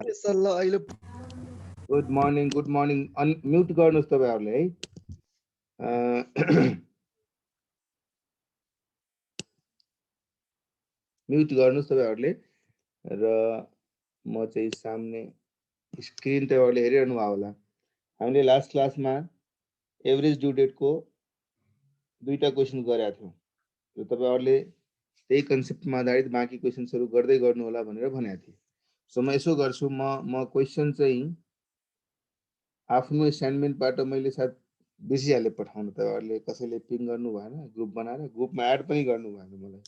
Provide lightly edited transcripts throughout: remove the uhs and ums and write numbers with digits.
सल्लाह अहिले good morning mute गर्नुहोस् तपाईहरुले है म्युट गर्नुहोस् तपाईहरुले र म चाहिँ सामने स्क्रिन तपाईहरुले हेरिरहनु भयो होला हामीले लास्ट क्लासमा एभरेज ड्यू डेट को दुईटा क्वेशन गरेका थियौं र तपाईहरुले त्यही कन्सेप्टमा आधारित बाँकी क्वेशन्सहरु गर्दै गर्नु होला भनेर भनेको थिए सो म यसो गर्छु म क्वेशन चाहिँ आफ्नो असाइनमेन्टबाट मैले साथ बिर्सिहाले पठाउन तपाईहरुले कसैले पिङ गर्नु भएन ग्रुप बनाएर ग्रुपमा एड पनि गर्नु भएन मलाई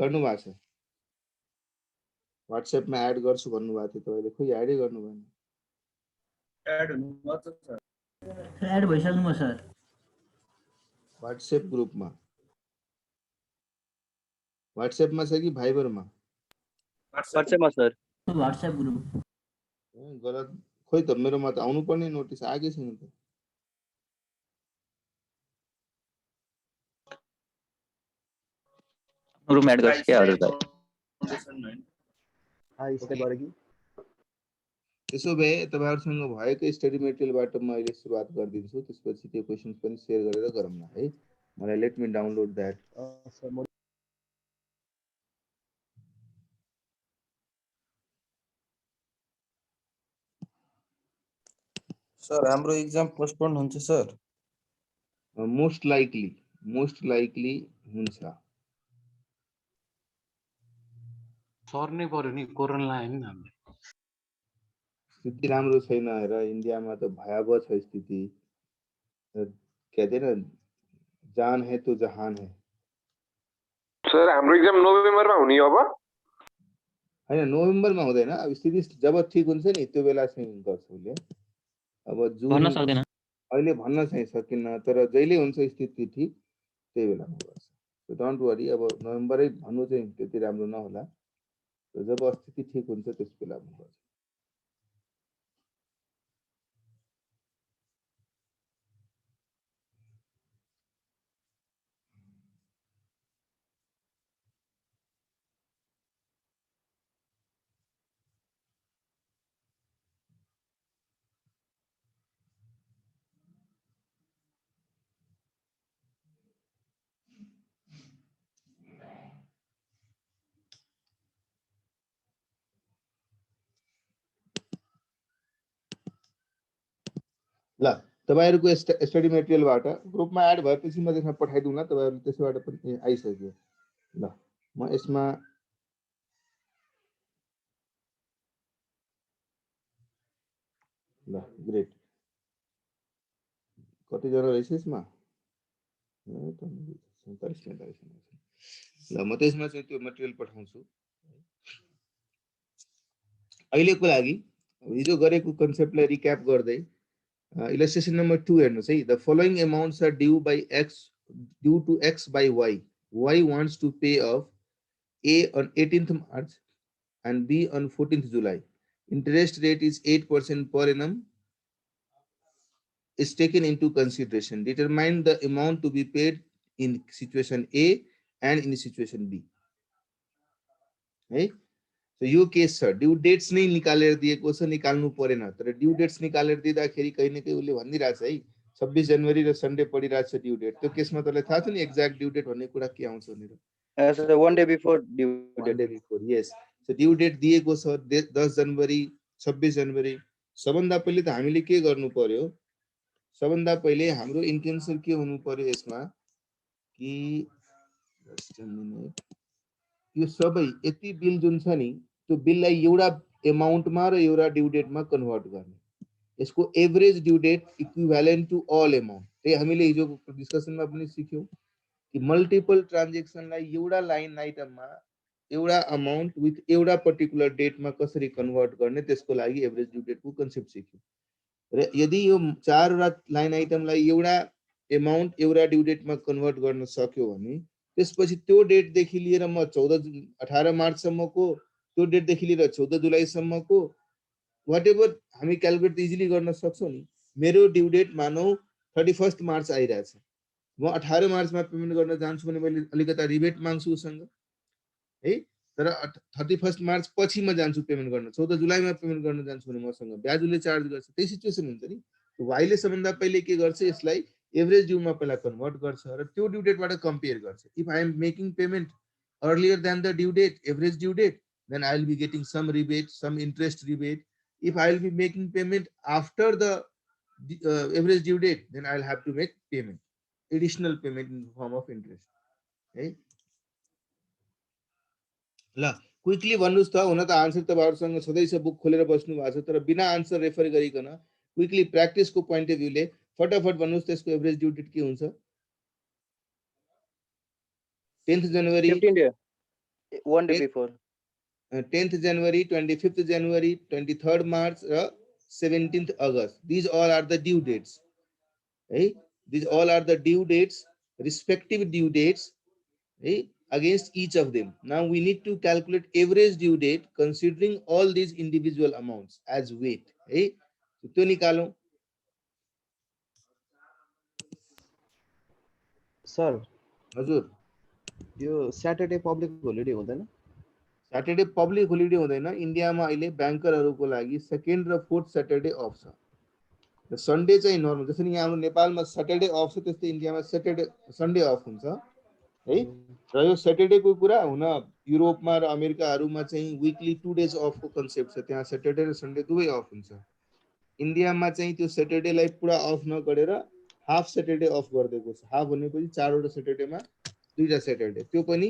गर्नु भएको छ WhatsApp मा एड गर्छु भन्नु भएको थियो तपाईले खोइ एडै गर्नु भएन एड हुनुपर्छ सर एड भइसक्नु भयो सर WhatsApp ग्रुपमा WhatsApp मा छ कि भाइबर मा WhatsApp मा सर WhatsApp ग्रुप गलत खोइ त मेरोमा त आउनु पर्ने नोटिस आकै छैन त रुम एड गर्छ के हजुर दाइ यसले गरे कि त्यसो भए तपाईहरुसँग भएको स्टडी मटेरियलबाट म अहिले सुरुवात गर्दिन्छु त्यसपछि त्यो क्वेशन्स पनि शेयर गरेर गरौँ न है मलाई let me download that sir हाम्रो एक्जाम पोस्टपोन हुन्छ सर मोस्ट लाइकली हुन्छ सर्नै पर्यो नि कोरोना लाग्यो नि हामीले स्थिति राम्रो छैन र इन्डियामा त भयावह छ स्थिति कहते न जान है तो जहान है सर हाम्रो एक्जाम नोभेम्बरमा हुने अब हैन नोभेम्बरमा हुँदैन अब स्थिति जब ठीक हुन्छ नि त्यो बेला चाहिँ गर्छ उले अब जुन भन्न सक्दैन अहिले भन्न चाहिँ सकिन्न तर जहिले हुन्छ स्थिति ठीक त्यही बेलामा गर्छ सो डोन्ट वरी अब नोभेम्बरै भन्नु चाहिँ त्यति राम्रो नहोला जब स्थिति ठीक हुन्छ त्यस बेलामा गर्छ ल तपाईहरुको स्टडी मटेरियलबाट ग्रुपमा एड भएपछि म त्यसमा पठाइदिउँला तपाईहरुले त्यसबाट पनि आइसक्यो ल म यसमा ल ग्रेट कति जना रहेछ यसमा ल म त्यसमा चाहिँ त्यो मटेरियल पठाउँछु अहिलेको लागि हिजो गरेको कन्सेप्टलाई रिक्याप गर्दै illustration number 2 हेर्नुस् है the following amounts are due to x by y wants to pay off a on 18th March and b on 14th July interest rate is 8% per annum is taken into consideration determine the amount to be paid in situation A and in situation B है So यो case छ due dates नै निकालेर दिएको छ निकाल्नु परेन तर ड्यू डेट्स निकालेर दिँदाखेरि कहीं न कहीं उले भनिरहेछ है 26 जनवरी र सन्डे पडिरहेछ ड्यू डेट त्यो केसमा तपाईलाई थाहा छ नि एक्ज्याक्ट ड्यू डेट भन्ने कुरा के आउँछ भनेर sir one day before due before yes so due date दिएको छ 10 जनवरी 26 जनवरी सबभन्दा पहिले त हामीले के गर्नु पर्यो सबभन्दा पहिले हाम्रो इन्टेन्सन के हुनु पर्यो यसमा कि यो सबै यति बिल जुन छ नि त्यो बिललाई एउटा अमाउन्टमा र एउटा ड्यू डेटमा कन्भर्ट गर्ने यसको average due date equivalent to all amount त्यही हामीले हिजोको डिस्कसनमा पनि सिक्यौं कि मल्टिपल ट्रान्ज्याक्सनलाई एउटा लाइन आइटममा एउटा अमाउन्ट विथ एउटा पर्टिकुलर डेटमा कसरी कन्भर्ट गर्ने त्यसको लागि एभरेज ड्यू डेटको कन्सेप्ट सिक्यौं र यदि यो चारवटा लाइन आइटमलाई एउटा अमाउन्ट एउटा ड्यू डेटमा कन्भर्ट गर्न सक्यो भने त्यसपछि त्यो डेट देखि लिएर म 18 मार्च सम्मको त्यो डेट देखि लिएर 14 जुलाई सम्मको व्हाटएभर हामी क्याल्कुलेट इजिली गर्न सक्छौं नि मेरो ड्यू डेट मानौ 31 मार्च आइरहेछ म 18 मार्चमा पेमेन्ट गर्न जान्छु भने मैले अलिकता रिबेट माग्छु उसँग है तर 31 मार्च पछि म जान्छु पेमेन्ट गर्न, 14 जुलाईमा पेमेन्ट गर्न जान्छु भने मसँग ब्याजले चार्ज गर्छ, त्यही सिचुएसन हुन्छ नि। वाइले सबभन्दा पहिले के गर्छ, यसलाई एभरेज ड्यूमा पहिला कन्भर्ट गर्छ र त्यो ड्यू डेटबाट कम्पेयर गर्छ। If I am making payment earlier than the due date, average due date, then I will be getting some rebate, some interest rebate. If I will be making payment after the average due date, then I will have to make payment, additional payment in the form of interest. Okay? ल quickly भन्नुस् त, हुन त answer तपाईहरुसँग सधैँ छ, book खोलेर बस्नु भएको छ, तर बिना आन्सर रेफर गरिकन क्विकली प्र्याक्टिसको पोइन्ट अफ भ्यूले फटाफट भन्नुस् त्यसको एभरेज ड्यू डेट के हुन्छ? 10th January, 15 day, 1 day before. 10th January, 25th January, 23rd March, 17th August. These all are the due dates. Right? These all are the due dates, respective due dates, right, against each of them. Now we need to calculate average due date considering all these individual amounts as weight. Right? So त्यो निकालौं। Sir हजुर, यो Saturday public holiday हुँदैन? Saturday public holiday हुँदैन। इन्डियामा अहिले ब्याङ्करहरूको लागि second र fourth Saturday of छ। र सन्डे चाहिँ नर्मल, जसरी यहाँ हाम्रो नेपालमा सैटरडे अफ छ त्यस्तै इन्डियामा सन्डे अफ हुन्छ है। र यो सैटरडेको कुरा हुन युरोपमा र अमेरिकाहरूमा चाहिँ विकली 2 डेज अफको कन्सेप्ट छ, त्यहाँ सैटरडे र सन्डे दुवै अफ हुन्छ। इन्डियामा चाहिँ त्यो सैटरडेलाई पुरा अफ नगरेर हाफ सैटरडे अफ गरिदिएको छ। हाफ भनेपछि 4 वटा सैटरडेमा 2टा सैटरडे, त्यो पनि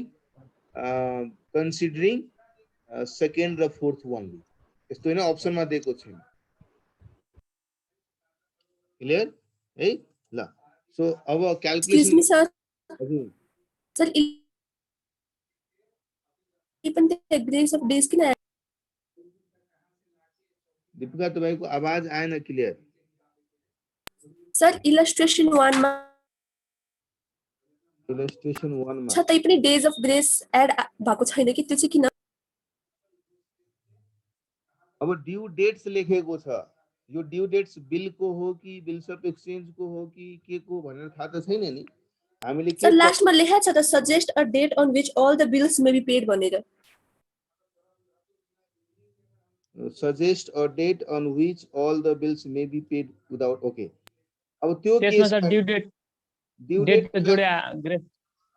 कन्सिडरिङ सेकेन्ड र फोर्थ ओन्ली, यस्तो हैन अप्सनमा दिएको छैन। क्लियर है? ल सो अब क्याल्कुलेसन। सर हजुर sir even the average of days किन? दीपिका तपाईको आवाज आएन क्लियर। सर इलस्ट्रेसन 1 मा इलस्ट्रेसन 1 मा छ तै पनि डेज अफ ग्रेस एड भएको छैन कि, त्यो चाहिँ किन? अब ड्यू डेट्स लेखेको छ, यो ड्यू डेट्स बिलको हो कि बिल्स अफ एक्सचेन्जको हो कि के को भनेर थाहा त छैन नि। हामीले के सर लास्टमा लेखेको छ त, suggest a date on which all the bills may be paid भनेर। Suggest a date on which all the bills may be paid without. Okay, अब त्यो त्यसमा केसमा सर ड्यू डेट त जोडे ग्रेस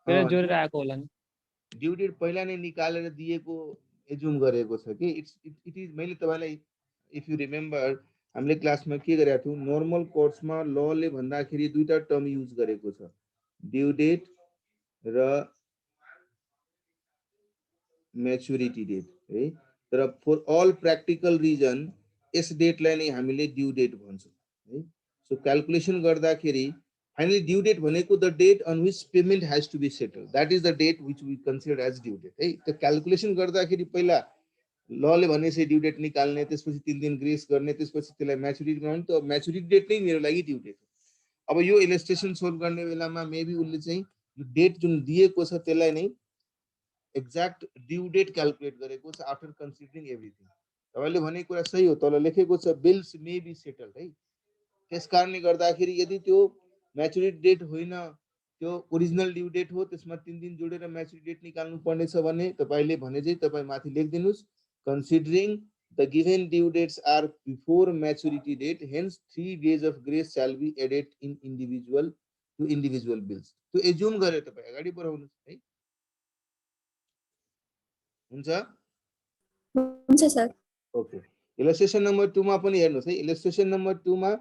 जोडेर आएको होला नि। ड्यू डेट पहिला नै निकालेर दिएको एज्युम गरेको छ कि इट इज। मैले तपाईलाई इफ यु रिमेम्बर हामीले क्लासमा के गरेका थियौं, नर्मल कोर्समा लले भन्दाखेरि दुईटा टर्म युज गरेको छ, ड्यू डेट र म्याच्युरिटी डेट है। तर फर अल प्र्याक्टिकल रिजन यस डेटलाई नै हामीले ड्यू डेट भन्छौँ है। सो क्याल्कुलेसन गर्दाखेरि फाइनली ड्यू डेट भनेको the date on which payment has to be settle, that is the date which we consider as due date है। त्यो क्याल्कुलेसन गर्दाखेरि पहिला लले भनेपछि ड्यू डेट निकाल्ने, त्यसपछि 3 दिन ग्रेस गर्ने, त्यसपछि त्यसलाई म्याच्युरिटी बनाउने, त म्याच्युरिटी डेट नै मेरो लागि ड्यू डेट हो। अब यो इलस्ट्रेसन सोल्भ गर्ने बेलामा मेबी उसले चाहिँ यो डेट जुन दिएको छ त्यसलाई नै एक्ज्याक्ट ड्यू डेट क्याल्कुलेट गरेको छ आफ्टर कन्सिडरिङ एभ्रिथिङ। तपाईले भनेको कुरा सही हो, तल लेखेको छ बिल्स मे बी सेटल्ड है। त्यसकारणले गर्दाखेरि यदि त्यो म्याच्युरिटी डेट होइन, त्यो ओरिजिनल ड्यू डेट हो, त्यसमा 3 दिन जोडेर म्याच्युरिटी डेट निकाल्नु पर्ने छ भने तपाईले भने चाहिँ तपाई माथि लेखिदिनुस्, considering the given due dates are before maturity date, hence 3 days of grace shall be added in individual to individual bills. तो assume गरे तपाई अगाडि बढाउनुस् है। हुन्छ सर। ओके, इलस्ट्रेसन नम्बर 2 मा पनि हेर्नुस् है। इलस्ट्रेसन नम्बर 2 मा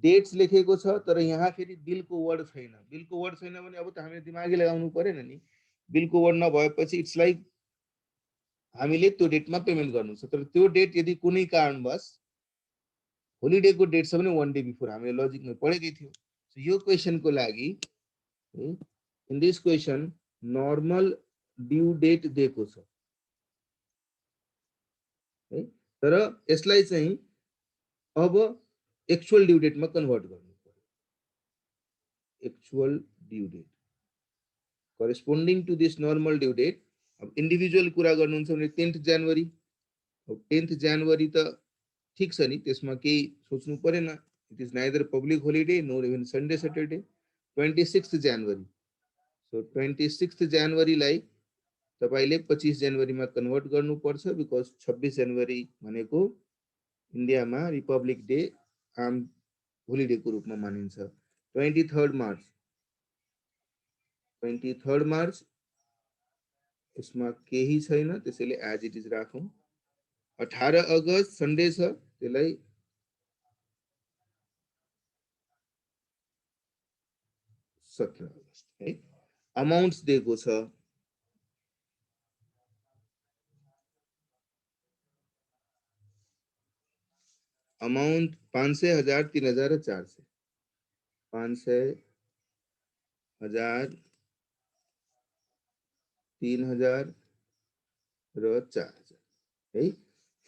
डेट्स लेखेको छ, तर यहाँ फेरि बिलको वर्ड छैन। बिलको वर्ड छैन भने अब त हामीले दिमागी लगाउनु पर्दैन नि। बिलको वर्ड नभएपछि इट्स लाइक हामीले त्यो डेटमा पेमेन्ट गर्नु छ, तर त्यो डेट यदि कुनै कारणवश होलिडेको डेट छ भने 1 डे बिफोर, हामीले लजिकमा पढेकै थियौ। सो यो क्वेशनको लागि in this question normal due date दिएको छ है, तर यसलाई चाहिँ अब एक्चुअल ड्यू डेटमा कन्भर्ट गर्नु पर्यो। Actual due date corresponding to this normal due date. अब इन्डिभिजुअल कुरा गर्नुहुन्छ भने 10th जनवरी, अब 10th जनवरी त ठीक छ नि, त्यसमा केही सोच्नु परेन, it is neither public holiday NOR even Sunday Saturday. 26th January, so 26th जनवरीलाई तपाईले 25 जनवरीमा कन्भर्ट गर्नुपर्छ बिकज 26 जनवरी भनेको इन्डियामा रिपब्लिक डे आर्म होलिडेको रूपमा मानिन्छ। 23 मार्च यसमा केही छैन त्यसैले एज इट इज राखौं। 18 अगस्त सन्डे छ त्यसलाई 17 अगस्त है। अमाउन्ट्स दिएको छ अमाउन्ट 500, 1000, 3000 र 400। 500, 1000, 3000 र 4000 है।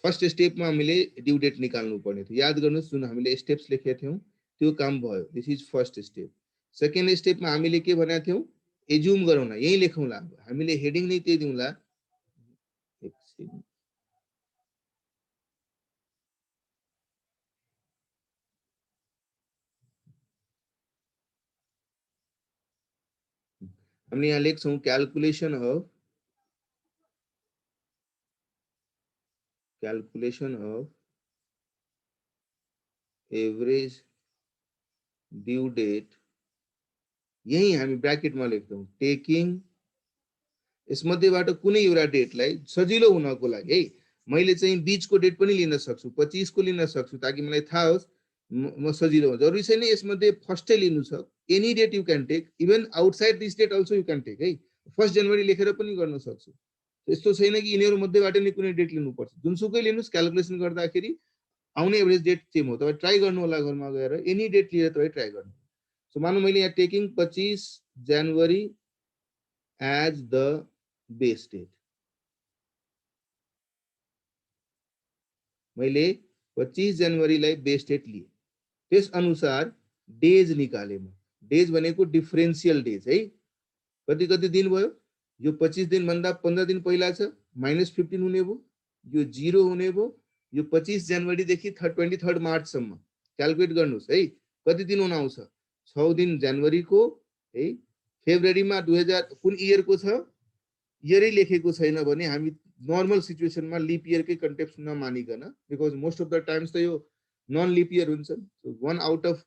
फर्स्ट स्टेपमा हामीले ड्यू डेट निकाल्नु पर्ने थियो। याद गर्नुस् जुन हामीले स्टेप्स लेखेका थियौं त्यो काम भयो। This is first step. Second स्टेपमा हामीले के भनेका थियौं एज्युम गरौँला यही लेखौँला हामीले हेडिङ नै त्यही दिउँला। एकछिन हमने यहाँ लेख्छौं calculation of average due date यही हामी ब्र्याकेटमा लेख्छौं टेकिङ यसमध्येबाट कुनै एउटा डेटलाई सजिलो हुनको लागि है मैले चाहिँ बीचको डेट पनि लिन सक्छु 25 को लिन सक्छु ताकि मलाई थाहा होस् म सजिलो हुन्छ। जरुरी छैन यसमध्ये फर्स्टै लिनु छ any date you can take even outside this date also you can take है। 1 जनवरी लेखेर पनि गर्न सक्छु। यस्तो छैन कि यिनीहरु मध्येबाट नै कुनै डेट लिनुपर्छ जुनसुकै लिनुस् क्याल्कुलेसन गर्दाखेरि आउने एभरेज डेट सेम हो। तपाई ट्राई गर्नु होला घरमा गएर एनी डेट लिएर तपाई ट्राई गर्नु। सो मानौ मैले यहाँ taking 25 January as the base date मैले 25 जनवरीलाई बेस डेट लिए त्यस अनुसार डेज निकाले म। डेज भनेको डिफरेन्शियल डेज है कति कति दिन भयो यो 25 दिन भन्दा 15 दिन पहिला छ -15 हुने भो यो 0 हुने भो यो 25 जनवरी देखि 23 मार्च सम्म क्याल्कुलेट गर्नुस् है कति दिन हुन आउँछ 6 दिन जनवरी को है। फेब्रुअरीमा 2000 कुन इयर को छ इयरै लेखेको छैन भने हामी नर्मल सिचुएसनमा लीप इयर कै कन्टेक्स्ट नमानिकन because most of the times त यो नन लीप इयर हुन्छ। सो 1 आउट अफ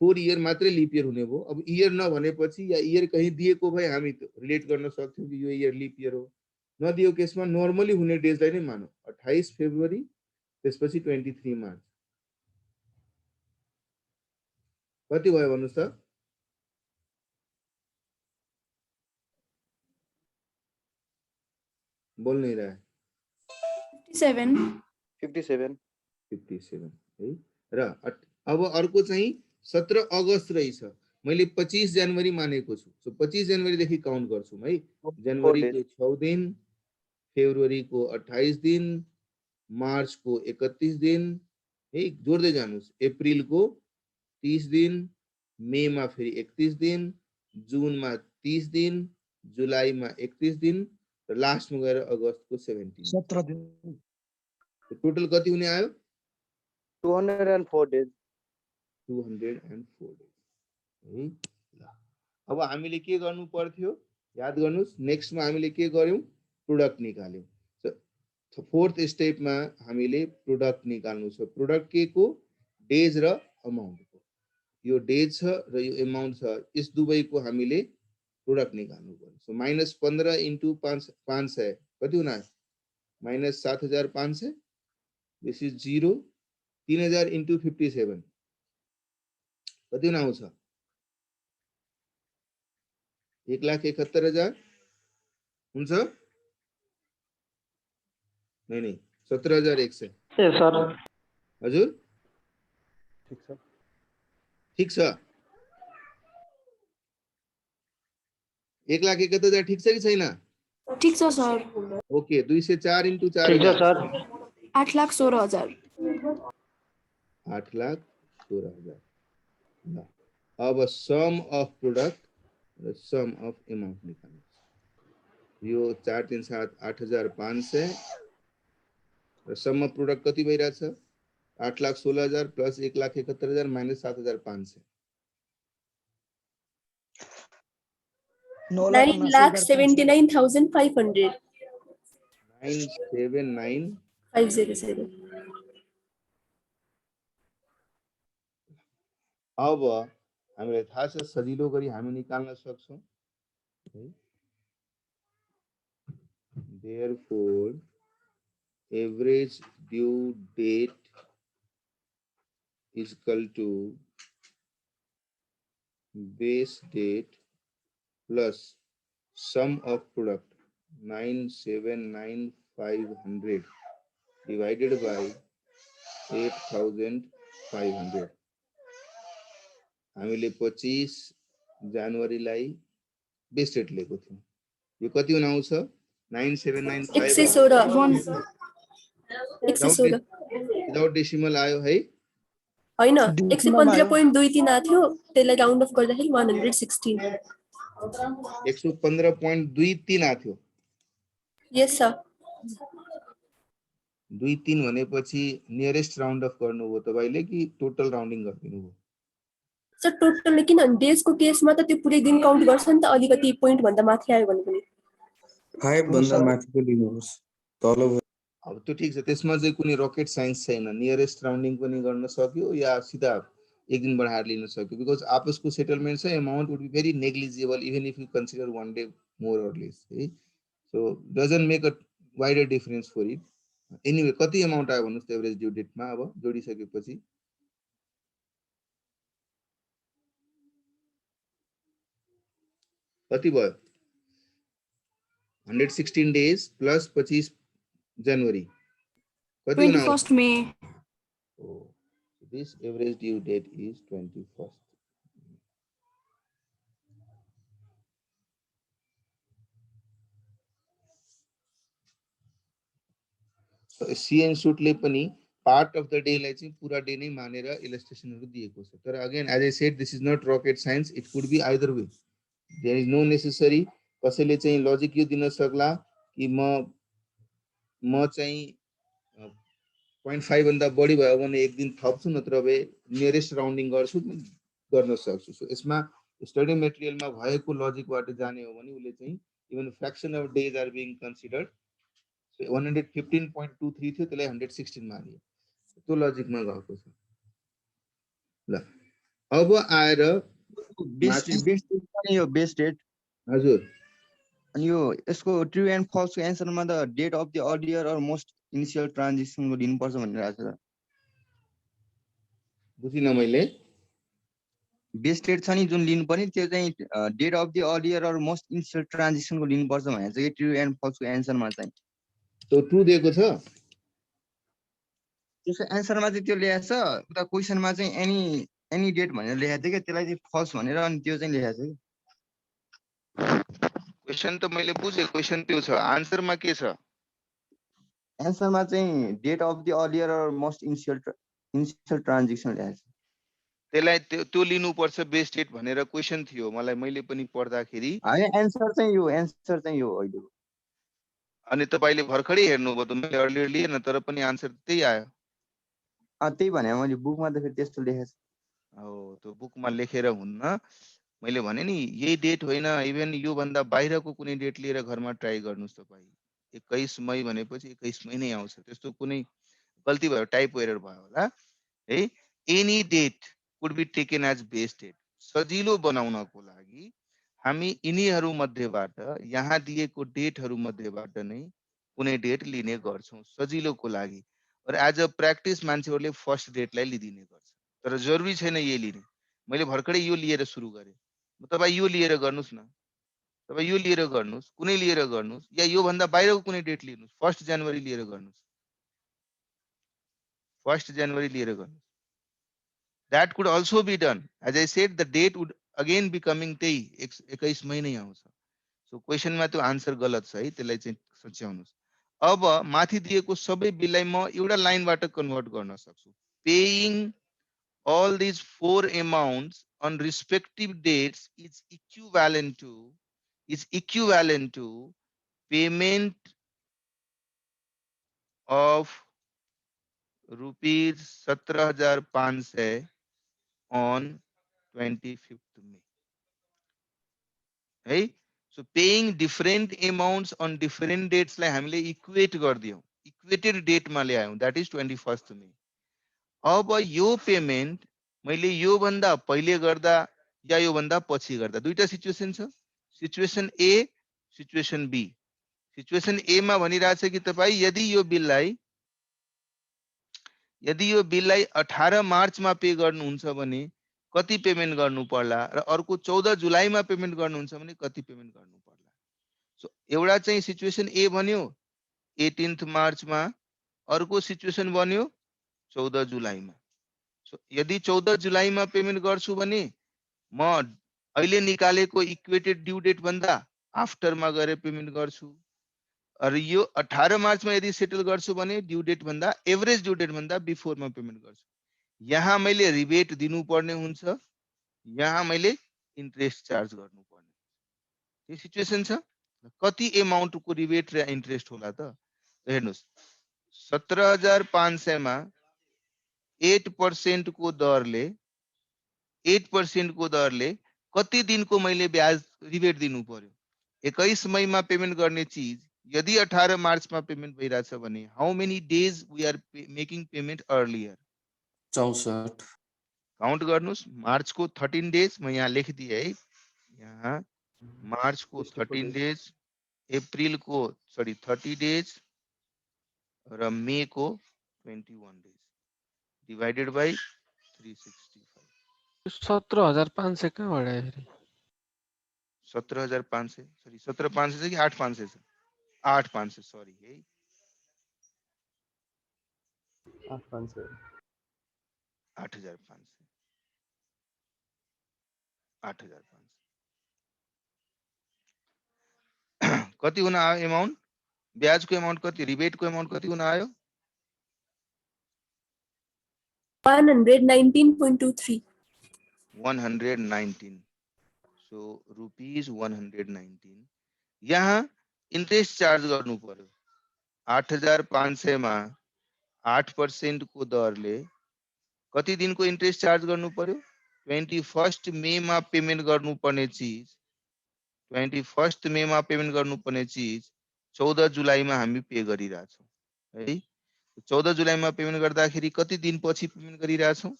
4 इयर मात्रै लीप इयर हुने भो। अब इयर नभनेपछि या इयर कहीं दिएको भए हामी रिलेट गर्न सक्थ्यौं कि यो इयर लीप इयर हो। नदिएको केसमा नर्मली हुने डेजलाई नै मानौ 28 फेब्रुअरी त्यसपछि 23 मार्च कति भयो भन्नुस् त बोल नहीं रहा है 57 है र अब अर्को चाहिँ 17 अगस्त रहेछ मैले 25 जनवरी मानेको छु। सो 25 जनवरी देखि काउन्ट गर्छु है जनवरी को 6 दिन फेब्रुअरी को 28 दिन मार्च को 31 दिन है जोड्दै जानुस् अप्रिल को 30 दिन मे मा फेरि 31 दिन जुन मा 30 दिन जुलाई मा 31 दिन र लास्ट में गएर अगस्त को 17 दिन टोटल कति हुने आयो 204 days 204 है। अब हामीले के गर्नु पर्थ्यो याद गर्नुस् नेक्स्ट मा हामीले के गर्यौं प्रोडक्ट निकाल्यौं। सो फोर्थ स्टेपमा हामीले प्रोडक्ट निकाल्नु छ। प्रोडक्ट के को डेज र अमाउन्ट को यो डेज छ र यो अमाउन्ट छ यस दुवैको हामीले प्रोडक्ट निकाल्नु पर्छ। सो -15 into 500 कति हुन आयो -7500 दिस इज 0 3000 into 57 कति हुन आउँछ 1,71,000 हुन्छ नहीं 17,100 सर हजुर ठीक छ 1,71,000 ठीक छ कि छैन ठीक छ सर। ओके 204 into 4 ठीक छ सर 8,16,000 8,16,000 ल अब सम अफ प्रोडक्ट र सम अफ अमाउन्ट निकाल्नु। यो 4 3 7 8,500 र सम अफ प्रोडक्ट कति भइराछ 8,16,000 प्लस 1,71,000 माइनस 7,500 9,79,500. 979 500. अब हामीलाई थाहा छ सजिलो गरी हामी निकाल्न सक्छौं है therefore average due date is equal to base date plus sum of product 979,500 divided by 8,500. हामीले 25 जनवरीलाई बेस रेट लिएको थियौं यो कति हुन आउँछ 979,500 विदाउट डेसिमल आयो है हैन 115.23 आथ्यो त्यसलाई राउन्ड अफ गर्दाखेरि 116. 115.23 आथ्यो यस सर. 23 भनेपछि नियरेस्ट राउन्ड अफ गर्नुभयो तपाईले कि टोटल राउन्डिङ गरिदिनु भयो सर टोटल किन डेज को केसमा त त्यो पुरै दिन काउन्ट गर्छ नि त अलिकति पोइन्ट भन्दा माथि आयो भने पनि 5 भन्दा माथिको लिनुहोस् तल अब त्यो ठीक छ त्यसमा चाहिँ कुनै रकेट साइन्स छैन नियरेस्ट राउन्डिङ पनि गर्न सक्यो या सिधा एक दिन बढाएर लिन सक्यो बिकज आपसको सेटलमेन्ट छ amount would be very negligible even if you consider one day more or less है so doesn't make a wider difference for it anyway कति अमाउन्ट आयो भन्नुस् त एभरेज ड्यू डेटमा अब जोडिसकेपछि कति भयो 116 days plus 25 जनवरी कति हुन 21st May. Oh, so this average due date is 21st. So CN shoot ले पनि part of the day लाई चाहिँ पुरा डे नै मानेर इलस्ट्रेसनहरु दिएको छ तर again as I said this is not rocket science it could be either way there is no necessary कसैले चाहिँ लजिक यो दिन सक्ला कि म चाहिँ 0.5 भन्दा बढी भयो भने एक दिन थप्छु नत्र भए नियरेस्ट राउन्डिङ गर्छु गर्न सक्छु सो यसमा स्टडी मटेरियलमा भएको लजिकबाट जाने हो भने उले चाहिँ even fraction of days are being considered so 115.23 थियो त्यसलाई 116 मानियो त्यो लजिकमा गएको छ ल अब आएर बेस डेट हजुर अनि यो यसको ट्रू एन्ड फल्स को एन्सरमा the date of the earlier or most initial transition को दिनुपर्छ भनेर आछ बुझिन मैले बेस डेट छ नि जुन लिनु पर्ने त्यो चाहिँ date of the earlier or most initial transition को लिनुपर्छ भनेर चाहिँ ट्रू एन्ड फल्स को एन्सरमा चाहिँ त्यो ट्रू दिएको छ त्यसको एन्सरमा चाहिँ त्यो लेखेको छ उता क्वेशनमा चाहिँ एनी डेट भनेर लेखेको थियो के त्यसलाई चाहिँ फल्स भनेर अनि त्यो चाहिँ लेखेको छ क्वेशन त मैले बुझे क्वेशन त्यो छ आन्सरमा के छ एन्सरमा चाहिँ date of the earlier or most initial transaction लेखेको छ त्यसलाई त्यो लिनु पर्छ बेस डेट भनेर क्वेशन थियो मलाई मैले पनि पढ्दाखेरि हैन एन्सर चाहिँ यो अहिले अनि तपाईले भर्खरै हेर्नुभयो त मैले अर्लियर लिएन तर पनि आन्सर त्यही आयो त्यही भने मैले बुकमा त फेरि त्यस्तो लेखेको छ हो त्यो बुकमा लेखेर हुन्न मैले भने नि यही डेट होइन इभन यो भन्दा बाहिरको कुनै डेट लिएर घरमा ट्राई गर्नुस् तपाई 21 मई भनेपछि 21 मई नै आउँछ त्यस्तो कुनै गल्ती भयो टाइप एरर भयो होला है any date could be taken as base date सजिलो बनाउनको लागि हामी यिनीहरु मध्येबाट यहाँ दिएको डेटहरु मध्येबाट नै कुनै डेट लिने गर्छौं सजिलोको लागि र एज अ प्र्याक्टिस मान्छेहरुले फर्स्ट डेटलाई लिदिने गर्छ तर जरुरी छैन यही लिने मैले भर्खरै यो लिएर सुरु गरे तपाई यो लिएर गर्नुस् न तपाई यो लिएर गर्नुस् कुनै लिएर गर्नुस् या यो भन्दा बाहिरको कुनै डेट लिनुस् 1 जनवरी लिएर गर्नुस् 1 जनवरी लिएर गर्नुस् that could also be done as I said the date would again be coming त्यही 21 मई नै आउँछ सो क्वेशनमा त्यो आन्सर गलत छ है त्यसलाई चाहिँ सच्याउनुस् अब माथि दिएको सबै बिललाई म एउटा लाइनबाट कन्भर्ट गर्न सक्छु paying all these four amounts on respective dates is equivalent to payment of rupees 17,500 on 25th May. Hey, so paying different amounts on different डेट्सलाई हामीले इक्वेट गरिदियौँ, इक्वेटेड डेटमा ल्यायौँ, द्याट इज 21 मे। अब यो पेमेन्ट मैले यो भन्दा पहिले गर्दा या यो भन्दा पछि गर्दा, दुईटा सिचुएसन छ, situation A, situation B. Situation A मा भनिरहेछ कि तपाई यदि यो बिललाई 18 मार्चमा पे गर्नुहुन्छ भने कति पेमेन्ट गर्नु पर्ला र अर्को 14 जुलाईमा पेमेन्ट गर्नुहुन्छ भने कति पेमेन्ट गर्नु पर्ला। सो एउटा चाहिँ सिचुएसन ए भन्यो 18 मार्चमा, अर्को सिचुएसन बन्यो 14 जुलाईमा। सो यदि 14 जुलाईमा पेमेन्ट गर्छु भने म अहिले निकालेको इक्वेटेड ड्यू डेट भन्दा आफ्टरमा गएर पेमेन्ट गर्छु। और यो 18 मार्चमा यदि सेटल गर्छु भने ड्यू डेट भन्दा, एभरेज ड्यू डेट भन्दा बिफोरमा पेमेन्ट गर्छु। यहाँ मैले रिबेट दिनुपर्ने हुन्छ, यहाँ मैले इन्ट्रेस्ट चार्ज गर्नुपर्ने। यो सिचुएसन छ। कति एमाउन्टको रिबेट र इन्ट्रेस्ट होला त हेर्नुस्, 17,500 मा 8% को दरले कति दिनको मैले ब्याज रिबेट दिनु पर्यो। 21 मईमा पेमेन्ट गर्ने चीज यदि 18 मार्चमा पेमेन्ट भइरहेछ भने how many days we are making payment earlier? 64। Count गर्नुस्, मार्चको 13 डेज म यहाँ लेखिदिए है, यहाँ मार्चको 13 डेज, अप्रिलको 30 डेज र मेको 21 डेज डिवाइडेड बाई 365। 17,500 कहाँबाट आयो फेरि? 17,500 सरी 17,500 छ कि 8,500 छ? 8,500 सरी है, 8,500 8,500 कति हुन आयो एमाउन्ट? ब्याजको एमाउन्ट कति, रिबेटको एमाउन्ट कति हुन आयो? 119.23। 119। So rupees 119। यहाँ इन्ट्रेस्ट चार्ज गर्नु पर्यो। 8,500 मा 8% को दरले कति दिनको इन्ट्रेस्ट चार्ज गर्नु पर्यो? 21 मे मा पेमेन्ट गर्नुपर्ने चीज 21 मे मा पेमेन्ट गर्नुपर्ने चीज 14 जुलाईमा हामी पे गरिरहेछौँ है। 14 जुलाईमा पेमेन्ट गर्दाखेरि कति दिन पछि पेमेन्ट गरिरहेछौँ?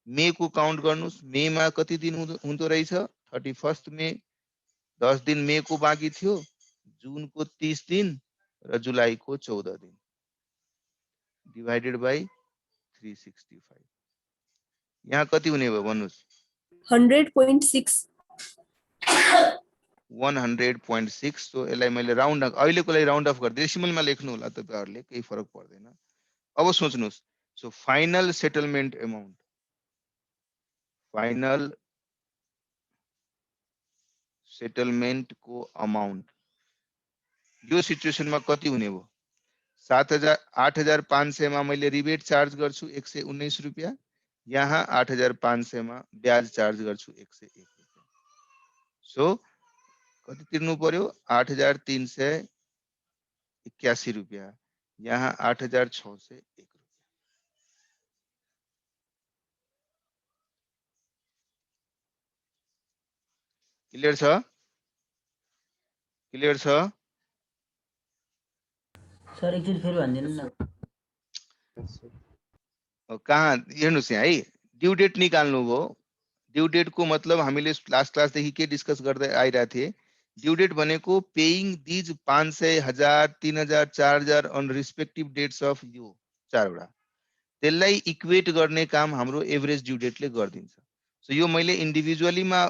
मे को काउन्ट गर्नुस्, मे मा कति दिन हुँदो रहेछ? 31 मे, 10 दिन मे को बाँकी थियो, जून को 30 दिन र जुलाई को 14 दिन डिवाइडेड बाई 365। यहाँ कति हुने भयो भन्नुस्? 100.6। 100.6। सो यसलाई मैले राउन्ड अहिलेको लागि राउन्ड अफ गर्दै डेसिमलमा लेख्नु होला तपाईहरुले, केही फरक पर्दैन। अब सोच्नुस्, so final settlement amount, final settlement को अमाउन्ट यो सिचुएसनमा कति हुने भयो? 8,500 मा मैले रिबेट चार्ज गर्छु 119 रुपैयाँ, यहाँ 8,500 मा ब्याज चार्ज गर्छु 101 रुपैयाँ। सो कति तिर्नु पर्यो? 8,381 रुपैयाँ, यहाँ 8,601 रुपैयाँ। क्लियर छ? क्लियर छ? सर एकचोटि फेरि भनिदिनु न। कहाँ हेर्नुस् यहाँ है, ड्यू डेट निकाल्नु भयो। ड्यू डेट को मतलब हामीले लास्ट क्लासदेखि के डिस्कस गर्दै आइरहेको थिए, ड्यू डेट भनेको paying these 500, 1000, 3000, 4000 on respective dates of यो चारवटा, त्यसलाई इक्वेट गर्ने काम हाम्रो एभरेज ड्यू डेटले गरिदिन्छ। सो यो मैले इन्डिभिजुअलीमा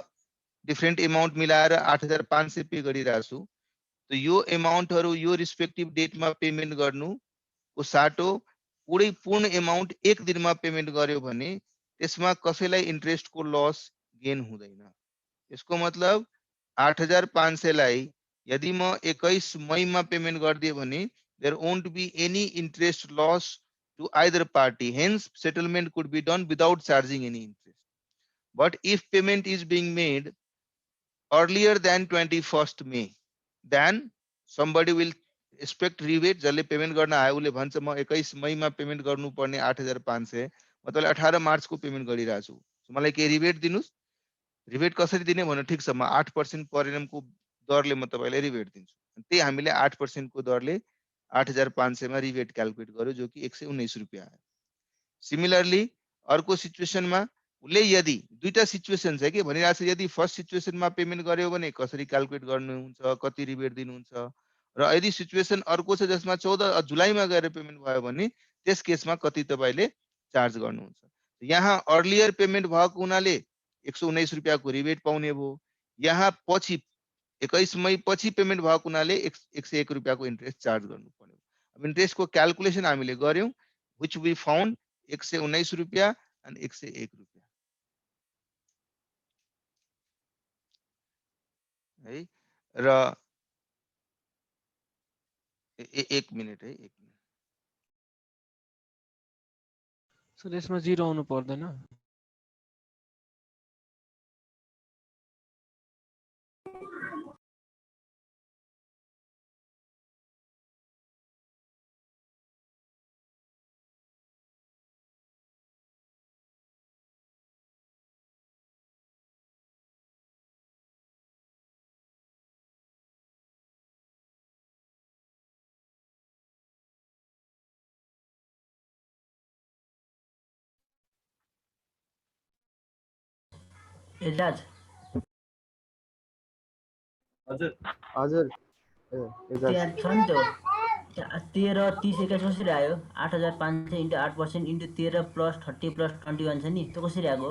डिफरेन्ट एमाउन्ट मिलाएर 8,500 पे गरिरहेको छु। तो यो एमाउन्टहरु यो रिस्पेक्टिभ डेटमा पेमेन्ट गर्नुको साटो पुरै पूर्ण एमाउन्ट एक दिनमा पेमेन्ट गर्यो भने त्यसमा कसैलाई इन्ट्रेस्टको लस गेन हुँदैन। यसको मतलब 8,500 लाई यदि म 21 मईमा पेमेन्ट गरिदिए भने there won't be any interest loss to either party, hence settlement could be done without charging any interest. But if payment is being made earlier than 21st May, then somebody will expect rebate. जसले payment गर्न आयो उले भन्छ म 21 मईमा payment गर्नुपर्ने 8,500 म तपाईलाई 18 मार्चको पेमेन्ट गरिरहेको छु, मलाई के रिबेट दिनुस्। रिबेट कसरी दिने भन्नु? ठीक छ, म 8% पर एनम को दरले म तपाईलाई रिबेट दिन्छु। त्यही हामीले 8% को दरले 8500 मा रिबेट क्याल्कुलेट गर्यो जो कि 119 रुपैयाँ आयो। सिमिलरली अर्को सिचुएसनमा उसले यदि दुईटा सिचुएसन छ के भनिरहेको छ, यदि फर्स्ट सिचुएसनमा पेमेन्ट गर्यो भने कसरी क्याल्कुलेट गर्नुहुन्छ, कति रिबेट दिनुहुन्छ, र यदि सिचुएसन अर्को छ जसमा 14 जुलाईमा गएर पेमेन्ट भयो भने त्यस केसमा कति तपाईले चार्ज गर्नुहुन्छ। यहाँ अर्लियर पेमेन्ट भएको हुनाले 119 रुपैयाँको रिबेट पाउने भयो। यहाँ पछि 21 मई पछि पेमेन्ट भएको हुनाले 101 रुपैयाँको इन्ट्रेस्ट चार्ज गर्नु पर्यो। अब इन्ट्रेस्टको क्याल्कुलेसन हामीले गर्यौं, which we found 119 रुपैयाँ and 101 रुपैयाँ है। र एक मिनट है, एक मिनट। सर यसमा 0 आउनु पर्दैन? एजाज हजुर हजुर ए एजाज त्यहाँ छ नि त 13 30 21 कसरी आयो? 8500 इन्टु 8% इन्टु 13 प्लस 30 प्लस 21 छ नि, त्यो कसरी आएको?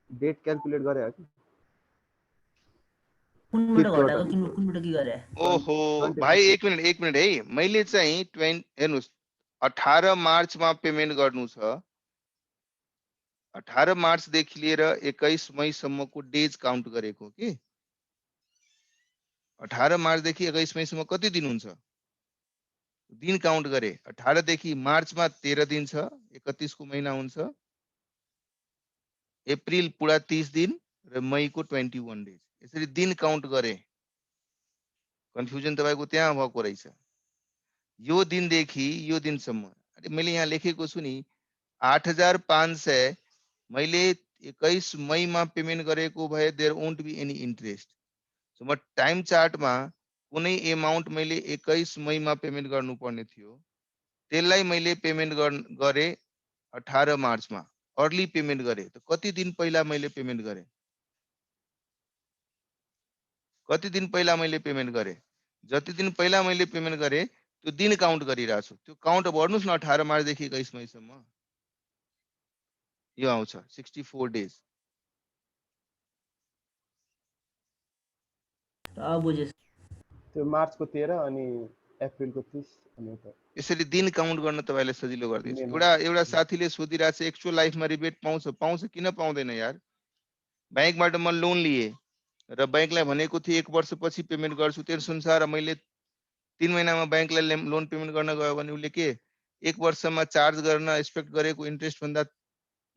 डेट क्याल्कुलेट गरे हो कि कुनबाट Fifth घटाएको, order. कुनबाट के गरे? ओहो भाइ एक मिनट है, मैले चाहिँ हेर्नुस् 18 मार्चमा पेमेन्ट गर्नु छ। 18 मार्चदेखि लिएर 21 मईसम्मको डेज काउन्ट गरेको कि 18 मार्चदेखि 21 मईसम्म कति दिन हुन्छ दिन काउन्ट गरे। 18 देखि मार्चमा 13 दिन छ, 31 को महिना हुन्छ, अप्रिल पुरा 30 दिन र मईको 21 डेज, यसरी दिन काउन्ट गरे। कन्फ्युजन तपाईको त्यहाँ भएको रहेछ। यो दिनदेखि यो दिनसम्म मैले यहाँ लेखेको छु नि 8500 मैले 21 मईमा पेमेन्ट गरेको भए there won't be any interest. So म टाइम चार्टमा कुनै एमाउन्ट मैले 21 मईमा पेमेन्ट गर्नुपर्ने थियो, त्यसलाई मैले पेमेन्ट गरे 18 मार्चमा अर्ली पेमेन्ट गरे। त कति दिन पहिला मैले पेमेन्ट गरे? कति दिन पहिला मैले पेमेन्ट गरे? जति दिन पहिला मैले पेमेन्ट गरे त्यो दिन काउन्ट गरिरहेको छु। त्यो काउन्ट गर्नुस् न 18 मार्चदेखि 21 मईसम्म, यो आउँछ 64 डेज। अब बुझेँ। त्यो मार्चको 13 अनि अप्रिलको 30 अनि यता यसरी दिन काउन्ट गर्न तपाईलाई सजिलो गर्दैछ। दिन। एउटा साथीले सोधिरहेछ एक्चुअल लाइफमा रिबेट पाउँछ किन पाउँदैन यार? बैंकबाट म लोन लिए र बैंकलाई भनेको थिएँ 1 वर्षपछि पेमेन्ट गर्छु, त्यसअनुसार मैले 3 महिनामा बैंकलाई लोन पेमेन्ट गर्न गयो भने उसले के 1 वर्षमा चार्ज गर्न एक्सपेक्ट गरेको इन्ट्रेस्ट भन्दा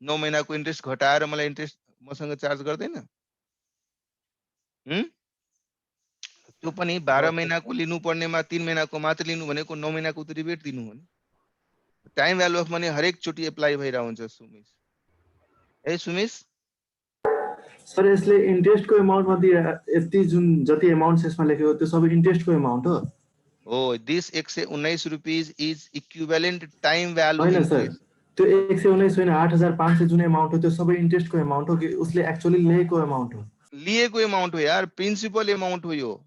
9 महिनाको इन्ट्रेस्ट घटाएर मलाई इन्ट्रेस्ट मसँग चार्ज गर्दैन? त्यो पनि 12 महिनाको लिनुपर्नेमा 3 महिनाको मात्र लिनु भनेको 9 महिनाको त रिबेट दिनु हो नि। टाइम भ्यालु अफ मनी हरेक चोटी एप्लाई भइरा हुन्छ सुमिस। ए सुमिस सर यसले इन्ट्रेस्टको एमाउन्ट मध्ये यति जुन जति एमाउन्ट यसमा लेखेको त्यो सबै इन्ट्रेस्टको एमाउन्ट हो? हो, this 119 rupees is equivalent time value. हैन सर, त्यो 119 होइन 8500 जुन एमाउन्ट हो त्यो सबै इन्ट्रेस्टको एमाउन्ट हो कि उसले एक्चुअली लिएको एमाउन्ट हो? लिएको एमाउन्ट हो यार, प्रिन्सिपल एमाउन्ट हो यो।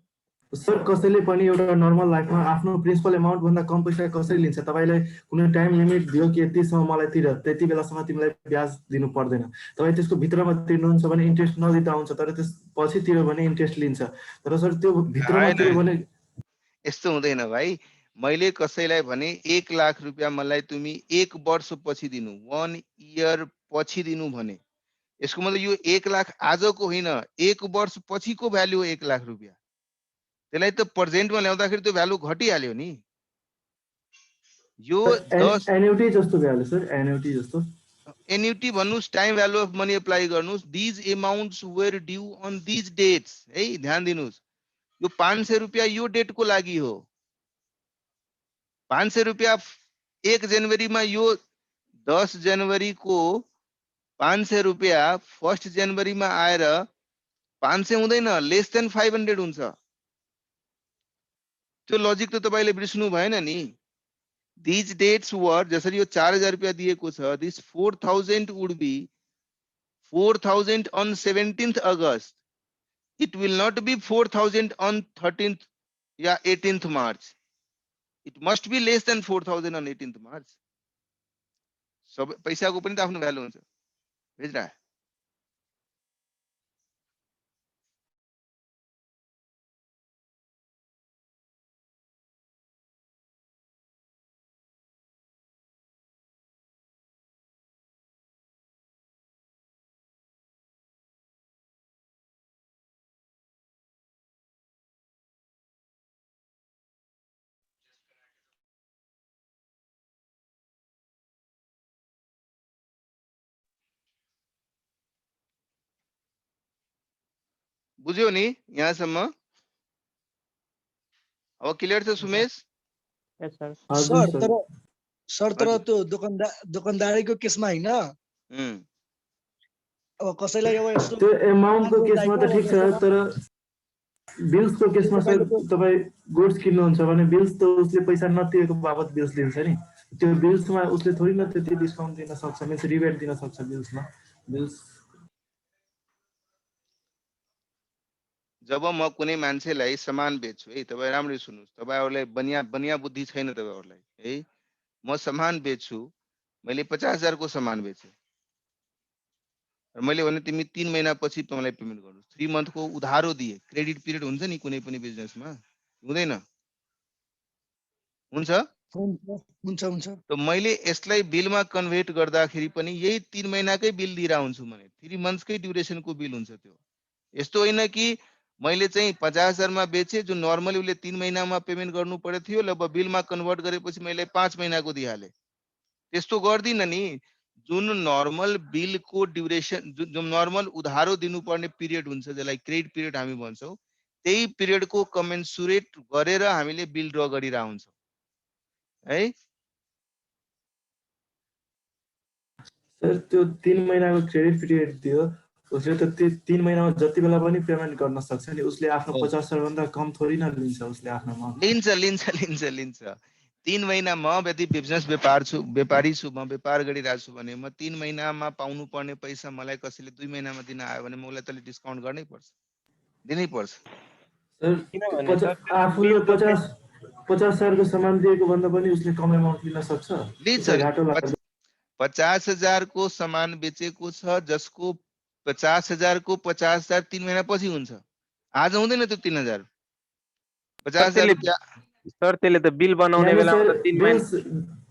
सर कसैले पनि एउटा नर्मल लाइफमा आफ्नो प्रिन्सिपल एमाउन्ट भन्दा कम पैसा कसरी लिन्छ? तपाईले कुनै टाइम लिमिट दियो कि यतिसम्म मलाई तिर, त्यति बेलासम्म तिमीलाई ब्याज दिनु पर्दैन। तपाई त्यसको भित्रमा तिर्नुहुन्छ भने इन्ट्रेस्ट नदिँदा हुन्छ, तर त्यसपछि तिर्यो भने इन्ट्रेस्ट लिन्छ। तर सर त्यो भित्रमा तिर्यो भने यस्तो हुँदैन भाइ। मैले कसैलाई भने 1 लाख रुपैयाँ मलाई तिमी 1 वर्ष पछि दिनु, 1 इयर पछि दिनु भने यसको मतलब यो 1 लाख आजको होइन, 1 वर्ष पछिको भ्यालु हो 1 लाख रुपैयाँ। त्यसलाई त प्रेजेन्टमा ल्याउँदाखेरि त्यो भ्यालु घटिहाल्यो नि। यो 10 एन्युटी जस्तो भ्यालु सर, एन्युटी जस्तो। एन्युटी भन्नुस्, time value of money apply गर्नुस्। These amounts were due on these dates है, ध्यान दिनुस्। यो 500 रुपैयाँ यो डेटको लागि हो। 500 रुपैयाँ 1 जनवरीमा, यो 10 जनवरीको 500 रुपैयाँ 1 जनवरीमा आएर 500 हुँदैन, लेस देन 500 हुन्छ। त्यो लजिक त तपाईले बिर्सनु भएन नि। These dates were, जसरी यो 4000 रुपैयाँ दिएको छ, this 4000 would be 4000 on 17th August. It will not be 4000 on 13th yeah 18th March. It must be less than 4000 on 18th March. सब पैसाको पनि त आफ्नो भ्यालु हुन्छ, बुझ्रा? बुझ्यो नि यहाँसम्म? अब क्लियर छ सुमेश? यस सर। सर तर त्यो दोकानदारीको केसमा हैन, अब कसैलाई अब यस्तो त्यो एमाउन्टको केसमा त ठीक छ, तर बिल्सको केसमा सर तपाई गुड्स किन्नुहुन्छ भने बिल्स त उसले पैसा नतिरेको बाबत बिल्स दिन्छ नि। त्यो बिल्समा उसले थोरै न त्यति डिस्काउन्ट दिन सक्छ, मीन्स रिबेट दिन सक्छ बिल्समा। बिल्स जब म कुनै मान्छेलाई सामान बेच्छु है, तपाई राम्ररी सुन्नुस्, तपाईहरुलाई बनिया बुद्धि छैन तपाईहरुलाई है। म सामान बेच्छु, मैले 50000 को सामान बेचे र मैले भने तिमी 3 महिना पछि मलाई पेमेन्ट गर्नु, 3 मन्थ को उधारो दिए। क्रेडिट पिरियड हुन्छ नि कुनै पनि बिजनेसमा, हुँदैन? हुन्छ? हुन्छ। त मैले यसलाई बिलमा कन्भर्ट गर्दाखेरि पनि यही 3 महिनाकै बिल दिइरा हुन्छु भने 3 मन्थ्सकै ड्युरेसनको बिल हुन्छ त्यो। यस्तो होइन कि मैले चाहिँ 50000 मा बेचे, जो नर्मली उसले 3 महिनामा पेमेन्ट गर्नु पर्यो थियो, ल बिलमा कन्भर्ट गरेपछि मैले 5 महिनाको दिइहाले। त्यस्तो गर्दिन नि। जुन नर्मल बिलको ड्युरेसन, जुन नर्मल उधारो दिनुपर्ने पिरियड हुन्छ, जसलाई क्रेडिट पिरियड हामी भन्छौँ, त्यही पिरियडको कमेन्सुरेट गरेर हामीले बिल ड्र गरिरा हुन्छौँ है। सर त्यो 3 महिनाको क्रेडिट पिरियड दियो, उसले त 3 महिनामा जति बेला पनि पेमेन्ट गर्न सक्छ नि। उसले आफ्नो 50000 भन्दा कम थोरै न लिन्छ उसले आफ्नो। लिन्छ। 3 महिना म यदि बिजनेस व्यापारी छु, म व्यापार गरिरहेको छु भने म 3 महिनामा पाउनु पर्ने पैसा मलाई कसैले 2 महिनामा दिन आयो भने मलाई त्यसले डिस्काउन्ट गर्नै पर्छ, दिनै पर्छ। सर आफूले 50000 को सामान दिएको भन्दा पनि उसले कम अमाउन्ट लिन सक्छ। लिन्छ। 50000 को सामान बेचेको छ, जसको 50000 को 50000 3 महिना पछि हुन्छ। आज हुँदैन त्यो 3000। 50000 रुपैयाँ सर त्यसले त बिल बनाउने बेलामा त 3 महिना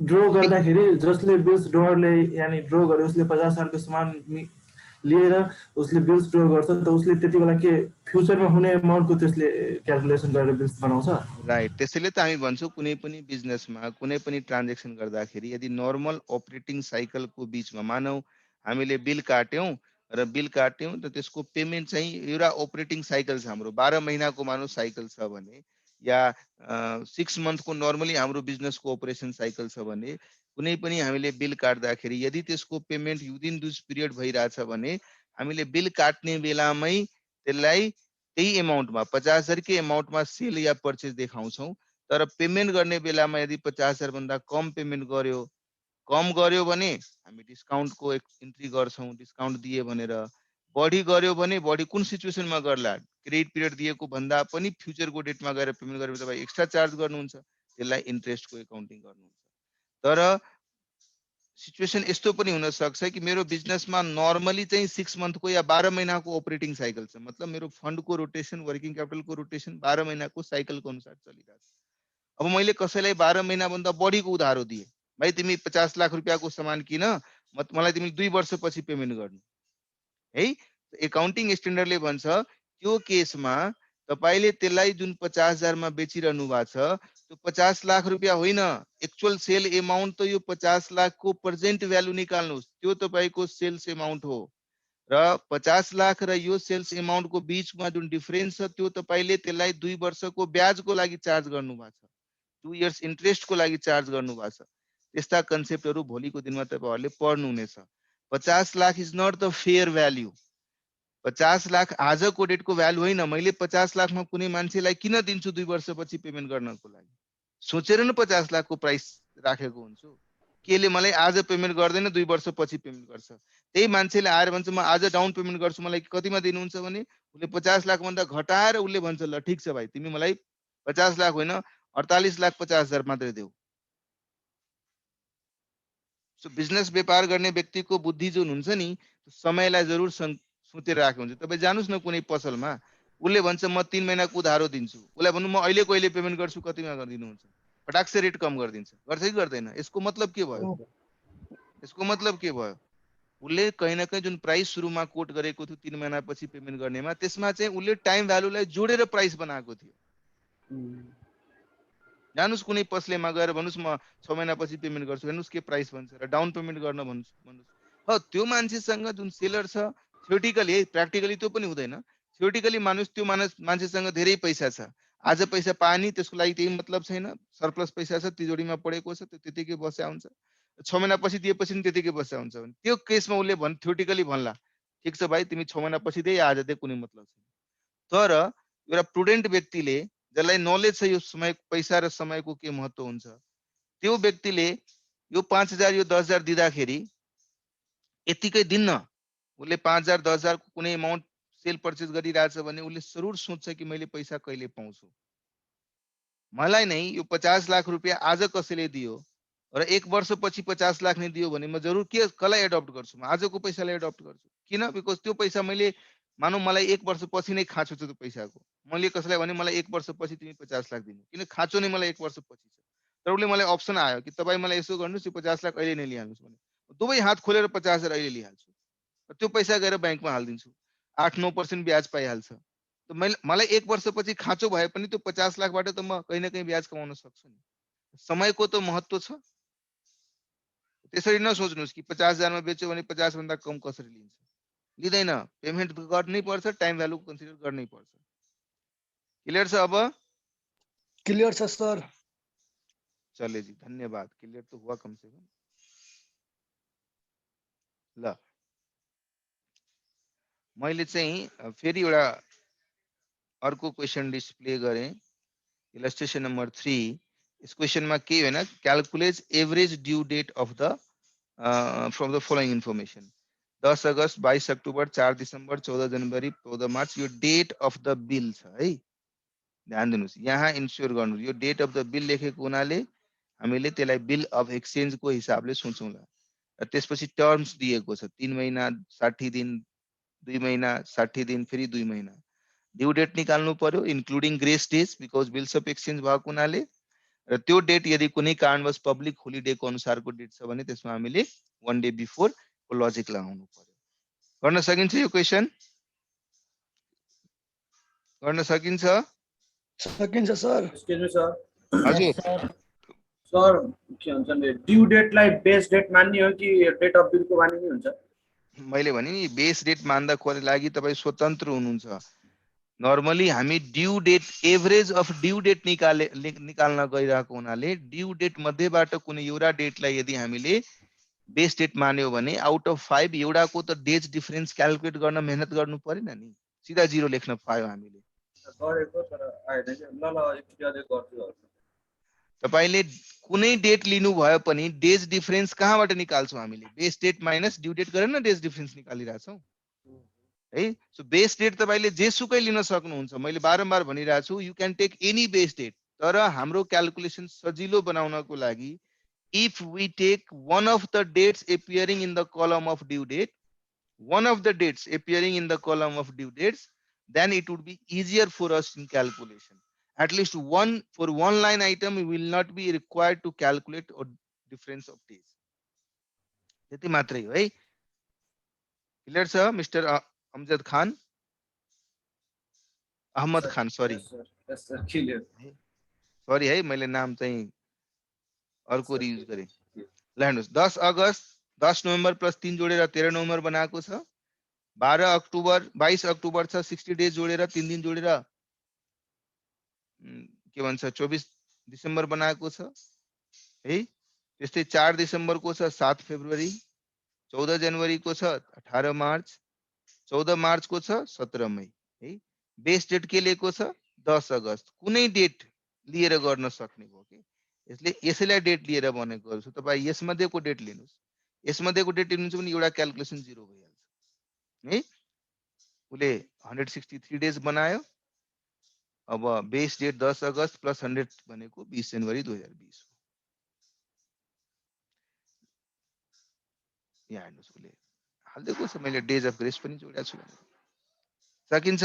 ड्र गर्दाखेरि जसले बिल्स ड्रले यानी ड्र गर्यो उसले 50000 को सामान लिएर उसले बिल्स ड्र गर्छ, त उसले त्यति बेला के फ्युचरमा हुने अमाउन्टको त्यसले क्याल्कुलेसन गरेर बिल्स बनाउँछ। राइट। त्यसैले त हामी भन्छौँ कुनै पनि बिजनेसमा कुनै पनि ट्रान्जेक्सन गर्दाखेरि यदि नर्मल अपरेटिङ साइकलको बीचमा मानौ हामीले बिल काट्यौं त त्यसको पेमेन्ट चाहिँ एउटा अपरेटिङ साइकल छ हाम्रो, 12 महिनाको मानौ साइकल छ भने, या 6 मन्थको नर्मली हाम्रो बिजनेसको अपरेसन साइकल छ भने, कुनै पनि हामीले बिल काट्दाखेरि यदि त्यसको पेमेन्ट विदिन दिस पिरियड भइरहेछ भने हामीले बिल काट्ने बेलामै त्यसलाई त्यही अमाउन्टमा 50000 कै अमाउन्टमा सेल या पर्चेज देखाउँछौँ। तर पेमेन्ट गर्ने बेलामा यदि 50000 भन्दा कम पेमेन्ट गर्यो भने हामी डिस्काउन्टको एन्ट्री गर्छौँ, डिस्काउन्ट दिए भनेर। बढी गर्यो भने बढी कुन सिचुएसनमा गर्ला, क्रेडिट पिरियड दिएको भन्दा पनि फ्युचरको डेटमा गएर पेमेन्ट गरेर तपाईँ एक्स्ट्रा चार्ज गर्नुहुन्छ, त्यसलाई इन्ट्रेस्टको एकाउन्टिङ गर्नुहुन्छ। तर सिचुएसन यस्तो पनि हुन सक्छ कि मेरो बिजनेसमा नर्मली चाहिँ 6 मन्थको या 12 महिनाको अपरेटिङ साइकल छ, मतलब मेरो फन्डको रोटेसन, वर्किङ क्यापिटलको रोटेसन 12 महिनाको साइकलको अनुसार चलिरहेको छ। अब मैले कसैलाई 12 महिना भन्दा बढीको उधारो दिए, भाइ तिमी 50 लाख रुपैयाँको सामान किन, मलाई तिमी 2 वर्षपछि पेमेन्ट गर्नु है। एकाउन्टिङ स्ट्यान्डर्डले भन्छ त्यो केसमा तपाईले त्यसलाई जुन 50000 मा बेचिरहनु भएको छ त्यो 50 लाख रुपैयाँ होइन, एक्चुअल सेल अमाउन्ट त यो 50 लाख को प्रेजेन्ट भ्यालु निकाल्नुहोस्, त्यो तपाईको सेल्स अमाउन्ट हो। र 50 लाख र यो सेल्स अमाउन्टको बीचमा जुन डिफरेन्स छ त्यो तपाईले त्यसलाई 2 वर्षको ब्याजको लागि चार्ज गर्नु भएको छ, 2 इयर्स इन्ट्रेस्टको लागि चार्ज गर्नु भएको छ। त्यस्ता कन्सेप्टहरु भोलिको दिनमा तपाईहरुले पढ्नु हुनेछ। 50 lakh is not the fair value. 50 lakh आजको डेटको भ्यालु होइन, मैले 50 लाखमा कुनै मान्छेलाई किन दिन्छु 2 वर्षपछि पेमेन्ट गर्नको लागि, सोचेर न 50 लाखको प्राइस राखेको हुन्छु। केले मलाई आज पेमेन्ट गर्दैन 2 वर्षपछि पेमेन्ट गर्छ। त्यही मान्छेले आएर भन्छ म आज डाउन पेमेन्ट गर्छु, मलाई कतिमा दिनुहुन्छ भने उसले 50 लाख भन्दा घटाएर उसले भन्छ ल ठीक छ भाइ, तिमी मलाई 50 लाख होइन 48,50,000 मात्रै देऊ। सो बिजनेस व्यापार गर्ने व्यक्तिको बुद्धि जुन हुन्छ नि, समयलाई जरुर सोचेर राखेको हुन्छ। तपाईँ जानुस् न कुनै पसलमा, उसले भन्छ म 3 महिनाको उधारो दिन्छु, उसलाई भन्नु म अहिले कहिले पेमेन्ट गर्छु, कतिमा गरिदिनुहुन्छ, फटाक से रेट कम गरिदिन्छ, गर्छ कि गर्दैन? यसको मतलब के भयो? यसको मतलब के भयो? उसले कहीँ न कहीँ जुन प्राइस सुरुमा कोट गरेको थियो 3 महिनापछि पेमेन्ट गर्नेमा, त्यसमा चाहिँ उसले टाइम भ्यालुलाई जोडेर प्राइस बनाएको थियो। जानुस् कुनै पसलेमा गएर भन्नुस् म 6 महिनापछि पेमेन्ट गर्छु, हेर्नुस् के प्राइस भन्छ र डाउन पेमेन्ट गर्न भन्नुस्। हो त्यो मान्छेसँग जुन सेलर छ, थ्योरेटिकली प्र्याक्टिकली त्यो पनि हुँदैन, थ्योरेटिकली मानुस् त्यो मान्छेसँग धेरै पैसा छ, आज पैसा पाए नि त्यसको लागि त्यही मतलब छैन, सरप्लस पैसा छ, तिजोरीमा पडेको छ, त्यो त्यतिकै बस्या हुन्छ, 6 महिनापछि दिएपछि नि त्यतिकै बस्या हुन्छ भने त्यो केसमा उसले थ्योरेटिकली भन्ला ठिक छ भाइ तिमी 6 महिनापछि दे, आज दे, कुनै मतलब छैन। तर एउटा प्रुडेन्ट व्यक्तिले जसलाई नलेज छ यो समय पैसा र समयको के महत्त्व हुन्छ, त्यो व्यक्तिले यो 5,000 यो 10,000 दिँदाखेरि यतिकै दिन्न, उसले 5,000 10,000 को कुनै अमाउन्ट सेल पर्चेस गरिरहेछ भने उसले जरुर सोच्छ कि मैले पैसा कहिले पाउँछु। मलाई नै यो 50 लाख रुपियाँ आज कसैले दियो र 1 वर्षपछि 50 लाख नै दियो भने म जरुर कसलाई एडप्ट गर्छु? म आजको पैसालाई एडप्ट गर्छु। किन? बिकज त्यो पैसा मैले मानौ मलाई 1 वर्षपछि नै खाँचो छ त्यो पैसाको, मैले कसैलाई भने मलाई 1 वर्षपछि तिमी 50 लाख दिनु, किन खाँचो नै मलाई 1 वर्षपछि छ। तर उसले मलाई अप्सन आयो कि तपाईँ मलाई यसो गर्नुहोस् यो 50 लाख अहिले नै लिइहाल्नुहोस् भने दुवै हात खोलेर 50,000 अहिले लिइहाल्छु, त्यो पैसा गएर ब्याङ्कमा हालिदिन्छु, 8-9% ब्याज पाइहाल्छ। मलाई 1 वर्षपछि खाँचो भए पनि त्यो 50 लाखबाट त म कहीँ न कहीँ ब्याज कमाउन सक्छु नि। समयको त महत्त्व छ। त्यसरी नसोच्नुहोस् कि 50,000 मा बेच्यो भने 50 भन्दा कम कसरी लिन्छ, लिँदैन, पेमेन्ट गर्नै पर्छ, टाइम भ्यालु कन्सिडर गर्नै पर्छ। क्लियर छ? अब क्लियर छ सर। चले जी, धन्यवाद, क्लियर तो हुआ कम से कम। ल मैले चाहिँ फेरि एउटा अर्को क्वेसन डिस्प्ले गरेँ, इलस्ट्रेसन नम्बर 3। इस क्वेसनमा के होइन, calculate average due date of the from the following information. 10 August, 22 October, 4 December, 14 January, 14 March, यो डेट अफ द बिल छ है, ध्यान दिनुहोस्। यहाँ इन्स्योर गर्नुहोस्, यो डेट अफ द बिल लेखेको हुनाले हामीले त्यसलाई बिल अफ एक्सचेन्जको हिसाबले सोचौँला। र त्यसपछि टर्म्स दिएको छ, 3 महिना 60 दिन, 2 महिना 60 दिन, फेरि 2 महिना। ड्यू डेट निकाल्नु पर्यो including grace days, because bills of exchange भएको हुनाले। र त्यो डेट यदि कुनै कारणवश पब्लिक होलिडेको अनुसारको डेट छ भने त्यसमा हामीले 1 डे बिफोर को लजिक लगाउनु पर्यो। गर्न सकिन्छ यो क्वेसन? गर्न सकिन्छ? सकिन्छ सर। Excuse me sir. हजुर सर के भन्छ नि, ड्यू डेटलाई बेस डेट मान्ने हो कि डेट अफ बिलको मान्ने हुन्छ? मैले भने नि बेस डेट मान्दाको लागि तपाईँ स्वतन्त्र हुनुहुन्छ। नर्मली हामी due date, average of due date निकाल्न गइरहेको हुनाले ड्यू डेट मध्येबाट कुनै एउटा डेटलाई यदि हामीले बेस डेट मान्यो भने आउट अफ 5 एउटाको त डेज डिफरेन्स क्याल्कुलेट गर्न मेहनत गर्नु परेन नि, सिधा 0 लेख्न पायो हामीले। गरेको तर आएन कि, ल एकचोटि अझै गर्छु। तपाईले कुनै डेट लिनु भयो पनि डेज डिफरेन्स कहाँबाट निकाल्छौँ हामीले? Base date minus due date गरेर न डेज डिफरेन्स निकालिरहेछौँ है। सो बेस डेट तपाईले जेसुकै लिन सक्नुहुन्छ, मैले बारम्बार भनिरहेको छु, you can take any base date. तर हाम्रो क्याल्कुलेसन सजिलो बनाउनको लागि if we take one of the dates appearing in the column of due date, one of the dates appearing in the column of due dates, then it would be easier for us in calculation. At least one, for one line item, we will not be required to calculate a difference of days. त्यति मात्रै हो है। Clear छ mister Amjad Khan? Ahmad खान, sorry sorry है, मैले नाम चाहिँ अर्को रियुज गरेँ। ल हेर्नुहोस्, 10 अगस्त, 10 नोभेम्बर प्लस 3 जोडेर 13 नोभेम्बर बनाएको छ। 12 अक्टोबर, 22 अक्टोबर छ, 60 डेज जोडेर 3 दिन जोडेर के भन्छ 24 दिसम्बर बनाएको छ है। त्यस्तै 4 दिसम्बरको छ 7 फेब्रुअरी, 14 जनवरीको छ 18 मार्च, 14 मार्च को छ 17 मई है बेस डेट के लिए को छ 10 अगस्त कुनै डेट लिएर गर्न सक्ने भयो के यसले यसैलाई डेट लिएर भनेको गर्छु तपाई यसमध्येको डेट लिनुस् यसमध्येको डेट लिनुहुन्छ भने एउटा क्याल्कुलेसन जिरो भइहाल्छ है उले 163 डेज बनायो अब बेस डेट 10 अगस्त प्लस 100 भनेको 20 जनवरी 2020 यहाँ हेर्नुस् उले हाल्दिएको छ मैले डेज अफ ग्रेस पनि जोडेको छु सकिन्छ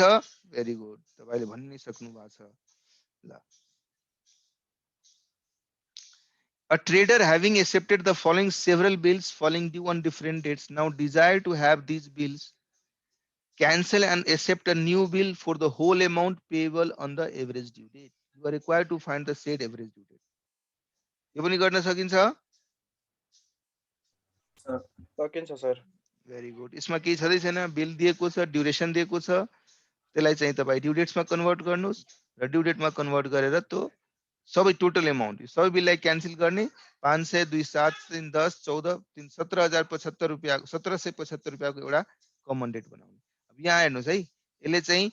भेरी गुड तपाईले भन्न नै सक्नु भएको छ ल A trader having accepted the following several bills falling due on different dates now desire to have these bills cancel and accept a new bill for the whole amount payable on the average due date. You are required to find the said average due date. यो पनि गर्न सकिन्छ सकिन्छ sir very good यसमा केही छदै छैन bill दिएको छ ड्युरेसन दिएको छ त्यसलाई चाहिँ तपाई ड्यू डेट्समा कन्भर्ट गर्नुस् र ड्यू डेटमा कन्भर्ट गरेर त्यो सबै टोटल अमाउन्ट सबै बिललाई क्यान्सल गर्ने 500 2 7 3 10 14 3 17075 रुपैयाँ 1775 रुपैयाँको एउटा कमन डेट बनाउने अब यहाँ हेर्नुस् है यसले चाहिँ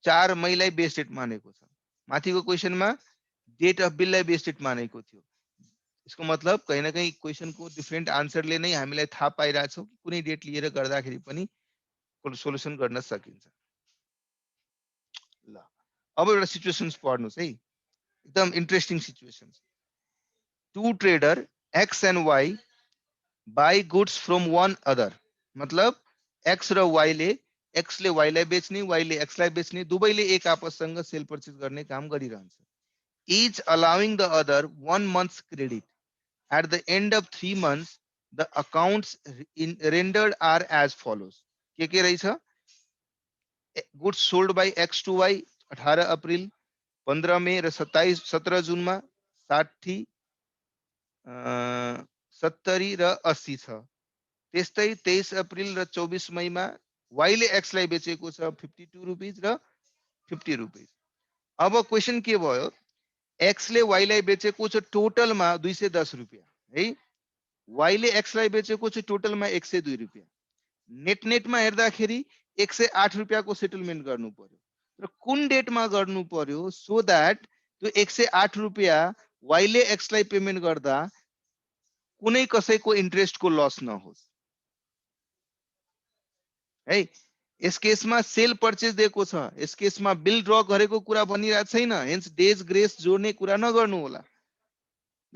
4 मईलाई बेस डेट मानेको छ माथिको क्वेशनमा डेट अफ बिललाई बेस डेट मानेको थियो यसको मतलब कहीं न कहीं क्वेशनको डिफरेन्ट आन्सरले नै हामीलाई थाहा पाइराछौं कि कुनै डेट लिएर गर्दाखेरि पनि सोलुसन गर्न सकिन्छ ल अब एउटा सिचुएसन्स पढ्नुस् है एकदम interesting situations to trader X and Y buy goods from one other मतलब एक्स र वाई ले एक्स ले वाई लाई बेच्ने वाई ले एक्स लाई बेच्ने दुवैले एक आपससँग सेल परचेज गर्ने काम गरिरहन्छ each allowing the other 1 month's credit at the end of 3 months the accounts rendered are as follows के रहेछ goods sold by x to y 18 April 15 मई र 17 जुनमा 60 70 र 80 छ त्यस्तै 23 अप्रिल र 24 मईमा y ले x लाई बेचेको छ 52 रुपैयाँ र 50 रुपैयाँ अब क्वेशन के भयो x ले y लाई बेचेको छ टोटलमा 210 रुपैयाँ है y ले x लाई बेचेको छ टोटलमा 102 रुपैयाँ नेट नेटमा हेर्दाखेरि 108 रुपैयाँको सेटलमेन्ट गर्नु पर्यो र कुन डेटमा गर्नु पर्यो सो दैट त्यो 108 रुपैयाँ y ले x लाई पेमेन्ट गर्दा कुनै कसैको इन्ट्रेस्टको लस नहोस् है यस केसमा सेल परचेज दिएको छ यस केसमा बिल ड्र गरेको कुरा भनिरहेको छैन हेन्स डेज ग्रेस जोड्ने कुरा नगर्नु होला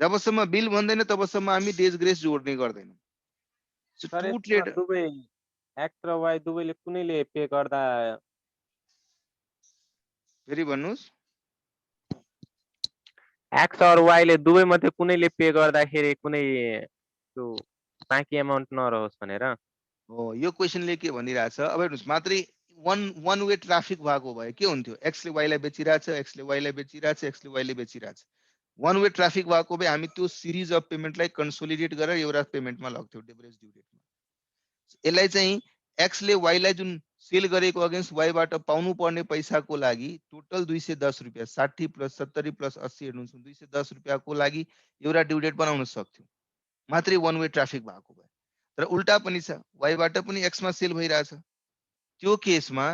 जबसम्म बिल भन्दैन तबसम्म हामी डेज ग्रेस जोड्ने गर्दैनौं सो टु ट्रेडर दुवै एक्स र वाई दुवैले कुनैले पे गर्दा फेरि भन्नुस् एक्स और वाई ले दुवै मध्ये कुनैले पे गर्दाखेरि कुनै त्यो बाँकी अमाउन्ट नरहोस् भनेर हो यो क्वेशनले के भनिरहेछ अब हेर्नुस् मात्रै वन वे ट्राफिक भएको भए के हुन्थ्यो एक्स ले वाई लाई बेचिरहेछ एक्स ले वाई लाई बेचिरहेछ एक्स ले वाई लाई बेचिरहेछ वन वे ट्राफिक भएको भए हामी त्यो सिरिज अफ पेमेन्टलाई कन्सोलिडेट गरेर एउटा पेमेन्टमा लग्थ्यौ एभरेज ड्यू डेटमा यसलाई चाहिँ एक्स ले वाई लाई जुन सेल गरेको अगेन्स्ट वाई बाट पाउनु पर्ने पैसाको लागि टोटल 210 रुपैयाँ 60 प्लस 70 प्लस 80 हेर्नुहुन्छ 210 रुपैयाँको लागि एउटा ड्यू डेट बनाउन सक्थ्यौ मात्रै वन वे ट्राफिक भएको भए तर उल्टा पनि छ वाई बाट पनि एक्स मा सेल भइराछ त्यो केसमा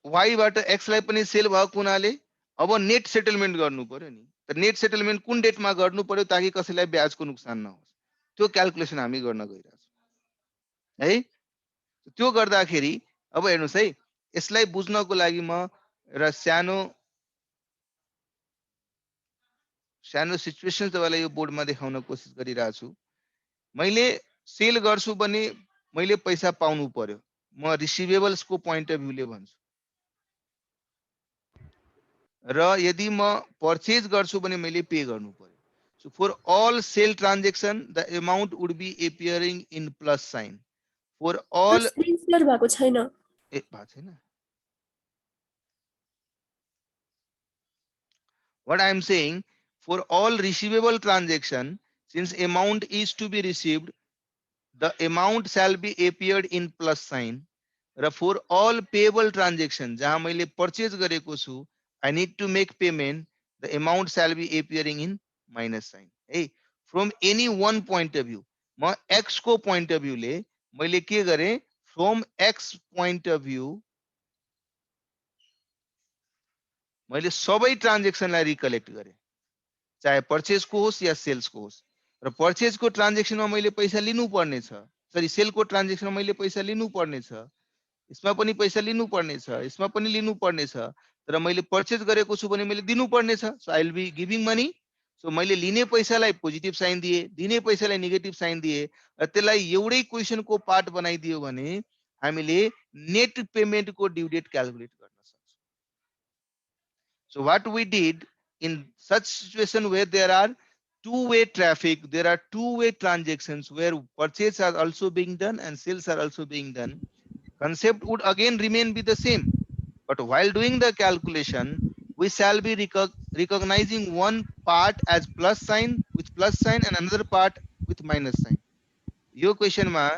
वाई बाट एक्स लाई पनि सेल भएको हुनाले अब नेट सेटलमेन्ट गर्नु पर्यो नि त नेट सेटलमेन्ट कुन डेटमा गर्नु पर्यो ताकि कसैलाई ब्याजको नोक्सान नहोस् त्यो क्याल्कुलेसन हामी गर्न गइरहेछौं है त्यो गर्दाखेरि अब हेर्नुस् है यसलाई बुझ्नको लागि म र सानो सिचुएसन तपाईलाई यो बोर्डमा देखाउन कोसिस गरिरहेछु मैले सेल गर्छु भने मैले पैसा पाउनु पर्यो म रिसिभेबल्स को पॉइंट अफ भ्यूले भन्छु र यदि म परचेज गर्छु भने मैले पे गर्नु पर्यो so for all sale transaction the amount would be appearing in plus sign for all screen share भएको छैन ए भएको छैन what I am saying for all receivable transaction since amount is to be received the amount shall be appeared in plus sign. र for all payable transaction जहाँ मैले purchase गरेको छु, I need to make payment, the amount shall be appearing in minus sign. Hey, from any one point of view, म x को point of view ले मैले के गरेँ, from x point of view मैले सबै ट्रान्जेक्सनलाई रिकलेक्ट गरेँ, चाहे पर्चेज को होस् या सेल्स को होस्। र पर्चेज को ट्रान्जेक्सनमा मैले पैसा लिनु पर्ने छ, सरी सेल को ट्रान्जेक्सनमा मैले पैसा लिनु पर्ने छ, यसमा पनि पैसा लिनु पर्ने छ, यसमा पनि लिनु पर्ने छ, तर मैले पर्चेज गरेको छु भने मैले दिनु पर्ने छ। So I will be giving money. So मैले लिने पैसालाई पोजिटिभ साइन दिए, दिने पैसालाई नेगेटिभ साइन दिए, र त्यसलाई एउटै क्वेशनको पार्ट बनाइदियो भने हामीले नेट पेमेन्ट को ड्यू डेट क्याल्कुलेट गर्न सक्छौं। So what we did in such situation where there are two-way traffic, there are two-way transactions where purchase are also being done and sales are also being done, concept would again remain be the same. But while doing the calculation, we shall be recognizing one part as plus sign with plus sign and another part with minus sign. Your question ma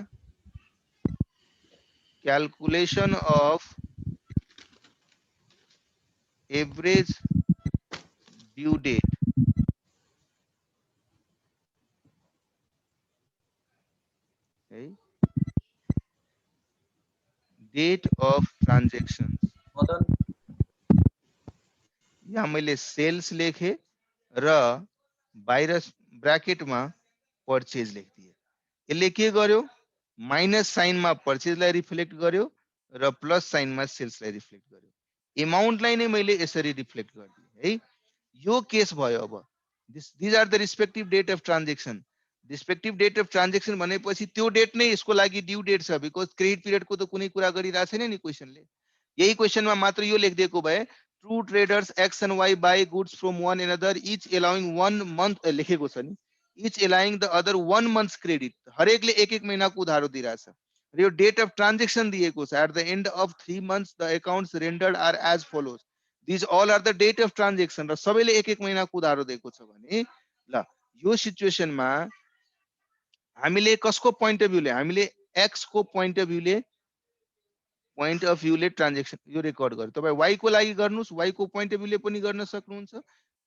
calculation of average due date okay, date of transactions. यहाँ मैले sales लेखे र बाहिर bracket में purchase लेखिदिए। यसले के गर्यो, minus sign में परचेज लाई रिफ्लेक्ट गर्यो र प्लस साइन में सेल्स लाई रिफ्लेक्ट गर्यो। अमाउन्ट लाई नै मैले यसरी रिफ्लेक्ट गर्दिए है। यो केस भयो। अब these are the respective date of transaction. Respective date of transaction भनेपछि त्यो डेट नै यसको लागि ड्यू डेट छ, बिकज क्रेडिट पिरियड को त कुनै कुरा गरिरा छैन नि क्वेशनले। यही क्वेशनमा मात्र यो लेखिदिएको भए true traders X and Y buy goods from one another each allowing 1 month लेखेको छ नि, each allowing the other 1 month credit, हरेकले एक एक महीनाको उधारो दिइराछ र यो डेट अफ ट्रान्जेक्सन दिएको छ। At the end of 3 months the accounts rendered are as follows, these all are the date of transaction र सबैले एक एक महीनाको उधारो दिएको छ भने ल यो सिचुएसनमा हामीले कसको पोइन्ट अफ भ्यूले, हामीले एक्स को पोइन्ट अफ भ्यूले ट्रान्जेक्सन यो रेकर्ड गर्यो। तपाई वाई को लागि गर्नुस्, वाई को पोइन्ट अफ भ्यूले पनि गर्न सक्नुहुन्छ।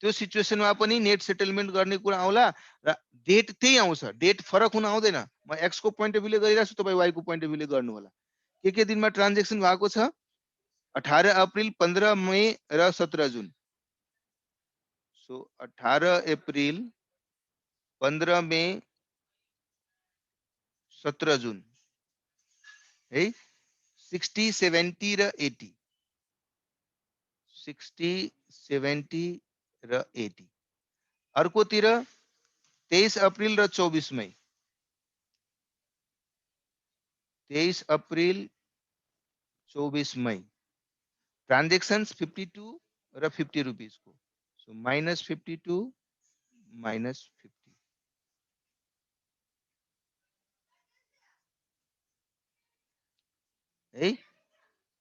त्यो सिचुएसनमा पनि नेट सेटलमेन्ट गर्ने कुरा आउला र डेट त्यही आउँछ, डेट फरक हुन आउँदैन। म एक्स को पोइन्ट अफ भ्यूले गरिरहेको छु, तपाई वाई को पोइन्ट अफ भ्यूले गर्नु होला। के दिनमा ट्रान्जेक्सन भएको छ, 18 अप्रिल, 15 मई र 17 जुन। सो 18 अप्रिल, 15 मई, 17 जुन है। 60, 70 र 80, 60, 70 र 80। अर्कोतिर 23 अप्रिल र 24 मई, 23 अप्रिल 24 मई। ट्रान्जेक्सन्स 52 र 50 रुपीस को। सो -52 -50 है।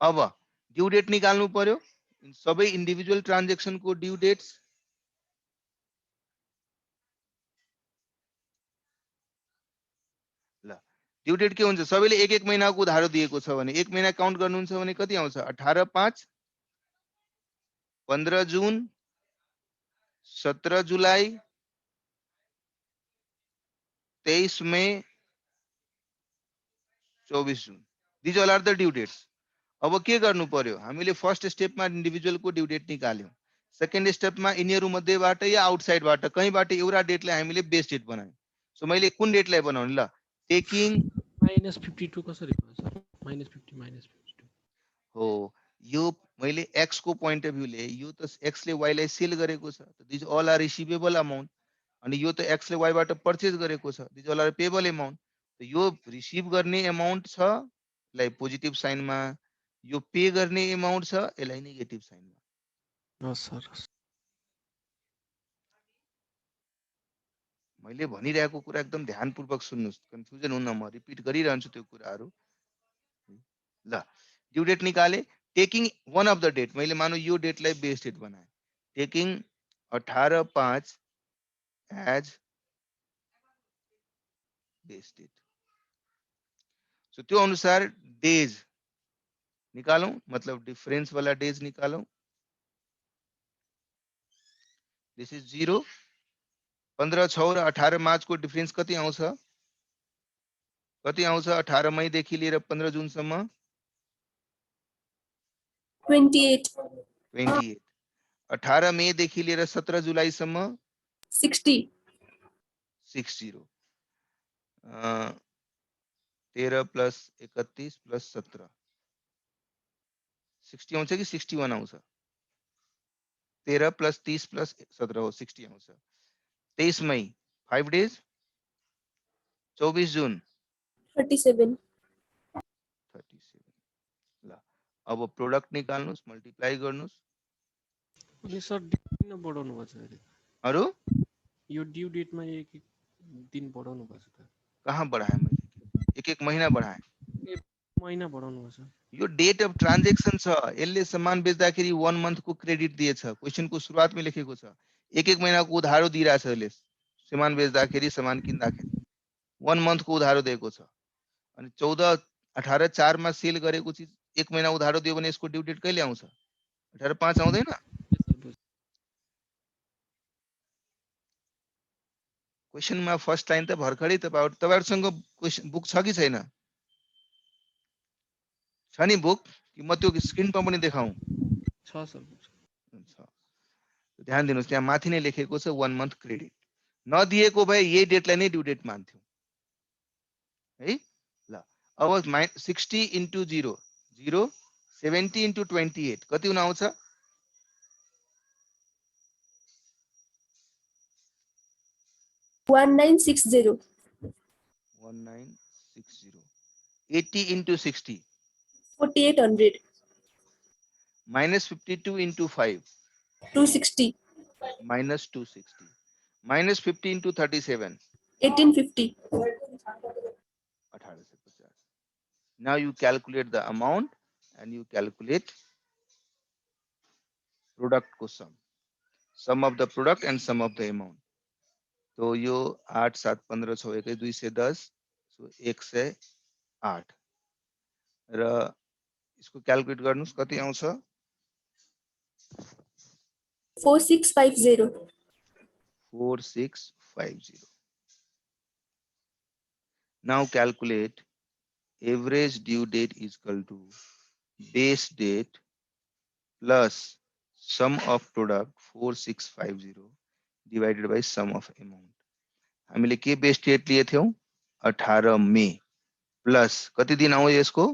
अब ड्यू डेट निकाल्नु पर्यो, सबै इन्डिभिजुअल ट्रान्जेक्सन को ड्यू डेट्स। ल ड्यू डेट के हुन्छ, सबैले एक एक महीनाको उधारो दिएको छ भने एक महीना काउन्ट गर्नुहुन्छ भने कति आउँछ, 18/5, 15 जुन, 17 जुलाई, 23 मई, 24 जुन। These all are the due dates. अब के गर्नु पर्यो, हामीले फर्स्ट स्टेपमा इन्डिभिजुअल को ड्यू डेट निकाल्यौं। सेकेन्ड स्टेपमा यिनीहरु मध्येबाट या आउटसाइडबाट कहीँबाट एउटा डेटलाई हामीले बेस डेट बनायौं। सो मैले कुन डेटलाई बनाउने, ल टेकिङ -52 कसरी भयो सर? -50 -52 हो। यो मैले एक्स को पोइन्ट अफ भ्यूले, यो त एक्स ले वाई लाई सेल गरेको छ, these all are receivable amount. अनि यो त एक्स ले वाई बाट परचेज गरेको छ, these all are payable amount. त यो रिसिभ गर्ने अमाउन्ट छ, लाई पोजिटिभ साइनमा, यो पे गर्ने अमाउन्ट छ, यसलाई नेगेटिभ साइनमा। हस् सर। मैले भनिरहेको कुरा एकदम ध्यानपूर्वक सुन्नुस्, कन्फ्युजन हुन्न, म रिपिट गरिरहन्छु त्यो कुराहरू। ल ड्यू डेट निकाले, taking one of the date, मैले मानु यो डेटलाई बेस डेट बनाए, taking 18/5 as base date. So त्यो अनुसार डेज निकालौं, मतलब डिफरेंस वाला डेज निकालौं। This is 0। 15 6 र 18 मार्च को डिफरेंस कति आउँछ? कति आउँछ? 18 मई देखि लिएर 15 जुन सम्म 28 28। 18 मई देखि लिएर 17 जुलाई सम्म 60 60। 13 प्लस 31 प्लस 17 60 आउँछ कि 61 आउँछ? 13 प्लस 30 प्लस 17 हो 60 आउँछ। 23 मई 5 डेज। 24 जुन 37 37। ल अब प्रोडक्ट निकाल्नुस्, मल्टिप्लाई गर्नुस्। अनि सर ड्यू किन बढाउनु भएको छ अहिले? अरु यो ड्यू डेटमा एक दिन बढाउनु भएको छ त? कहाँ बढ़ाए मैले? एक महीना बढ़ाए। एक महिना बढाउनु भएको छ। यो डेट अफ ट्रान्जेक्सन छ। यसले सामान बेच्दाखेरि 1 मन्थ को क्रेडिट दिएछ। क्वेशन को सुरुवात में लेखेको छ। एक महीना को उधारो दिइराछ यसले। सामान बेच्दाखेरि, सामान किन्दाखेरि 1 मन्थ को उधारो दिएको छ। अनि 14 18 4 मा सेल गरेको चीज 1 महीना उधारो दियो भने यसको ड्यू डेट कहिले आउँछ? 18 5 आउँदैन? क्वेशनमा फर्स्ट लाइन त भर्खरै तपाईहरुसँग क्वेशन बुक छ कि छैन? छ नि बुक? कि म त्यो स्क्रिनमा पनि देखाउँ? छ सर। छ। ध्यान दिनुस्, त्यहाँ माथि नै लेखेको छ 1 मन्थ क्रेडिट। नदिएको भए यही डेटलाई नै ड्यू डेट मान्थ्यौ है। ल अब 60 into 0 0 70 into 28 कति हुन आउँछ? 1960 1960। 80 into 60 4800 minus 52 into 5 260 minus 260 minus 50 into 37 1850 1850. Now you calculate the amount and you calculate product को sum of the product and sum of the amount. तो यो 8 7 15 6 1 210 सो 108 र इसको क्याल्कुलेट गर्नुस् कति आउँछ? 4650 4650. Now calculate average due date is equal to base date plus sum of product 4650 divided by sum of amount. हामीले के बेस डेट लिए थे? 18 मई प्लस कति दिन आउँछ यसको?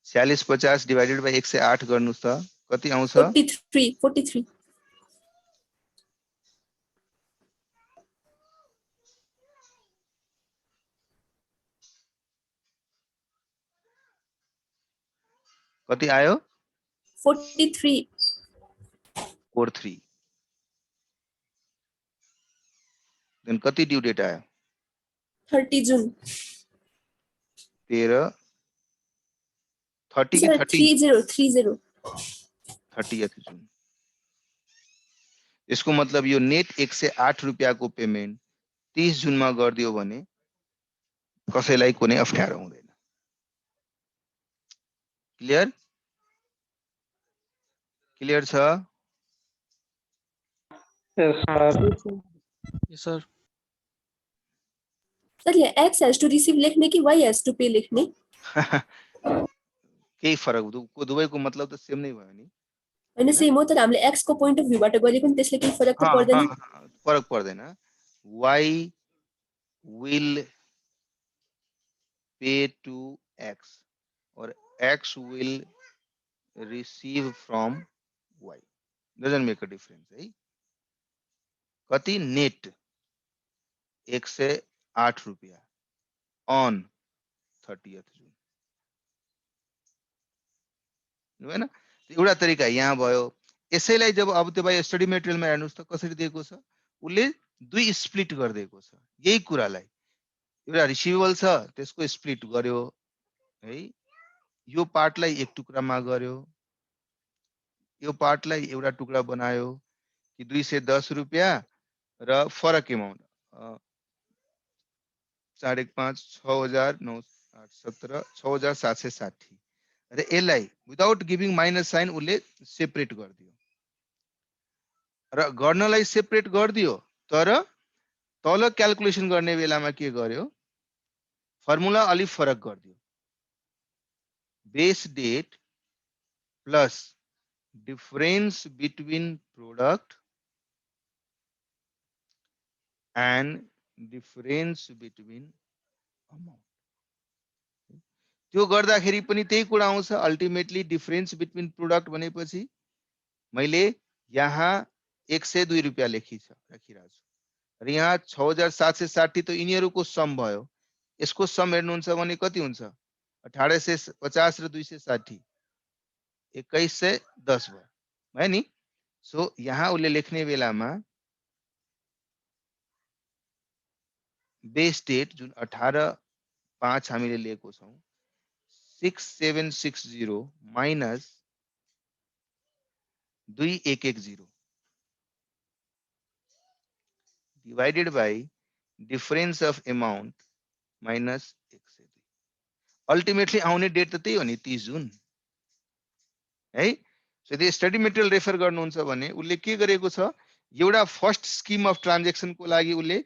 46 50 डिवाइडेड बाइ 108 गर्नुस् त कति आउँछ? 43 कति आयो? 43 43. देन कति ड्यू डेट आयो? 30 जुन 13 30 कि 30 30th जुन। यसको मतलब यो नेट 108 रुपैयाँको पेमेन्ट 30 जुनमा गरिदियो भने कसैलाई कुनै अप्ठ्यारो हुँदैन। क्लियर? क्लियर छ? यस सर। सर यहाँ X has to receive लेख्ने कि Y has to pay लेख्ने? केही फरक दुवैको मतलब त सेम नै भयो नि। हैन सेम हो तर हामीले X को पोइन्ट अफ भ्यूबाट गरेको नि त्यसले केही फरक त पर्दैन? फरक पर्दैन। Y will pay to X or X will receive from Y. Doesn't make a difference, है? कति नेट 108 रुपैयाँ on 30th जुन। हैन? एउटा तरिका यहाँ भयो। यसैलाई जब अब तपाईं स्टडी मटेरियलमा हेर्नुस् त कसरी दिएको छ? उले दुई स्प्लिट गरिदिएको छ। यही कुरालाई एउटा रिसिभेबल छ त्यसको स्प्लिट गर्यो है। यो पार्टलाई एक टुक्रामा गर्यो, यो पार्टलाई एउटा टुक्रा बनायो कि 210 रुपैयाँ र फरक अमाउन्ट 5.5 6000 9 17 6760 र यसलाई विदाउट गिभिङ माइनस साइन उसले सेपरेट गरिदियो र गर्नलाई सेपरेट गरिदियो तर तल क्याल्कुलेसन गर्ने बेलामा के गर्यो फर्मुला अलि फरक गरिदियो base date plus difference between product and difference between amount त्यो गर्दाखेरि पनि त्यही कुरा आउँछ अल्टिमेटली डिफरेन्स बिट्विन प्रोडक्ट भनेपछि मैले यहाँ 102 रुपैयाँ राखिरहेको छु र यहाँ 6760 त यिनीहरूको सम भयो यसको सम हेर्नुहुन्छ भने कति हुन्छ 1850 र 260 2110 भयो नि सो यहाँ उसले लेख्ने बेलामा बेस डेट जुन 18/5 हामीले लिएको छौं 6760 minus 2110 divided by difference of amount minus 102 ultimately आउने डेट त त्यही हो नि 30 जुन है सो यदि स्टडी मटेरियल रेफर गर्नुहुन्छ भने उसले के गरेको छ एउटा फर्स्ट स्किम अफ ट्रान्ज्याक्सन को लागि उसले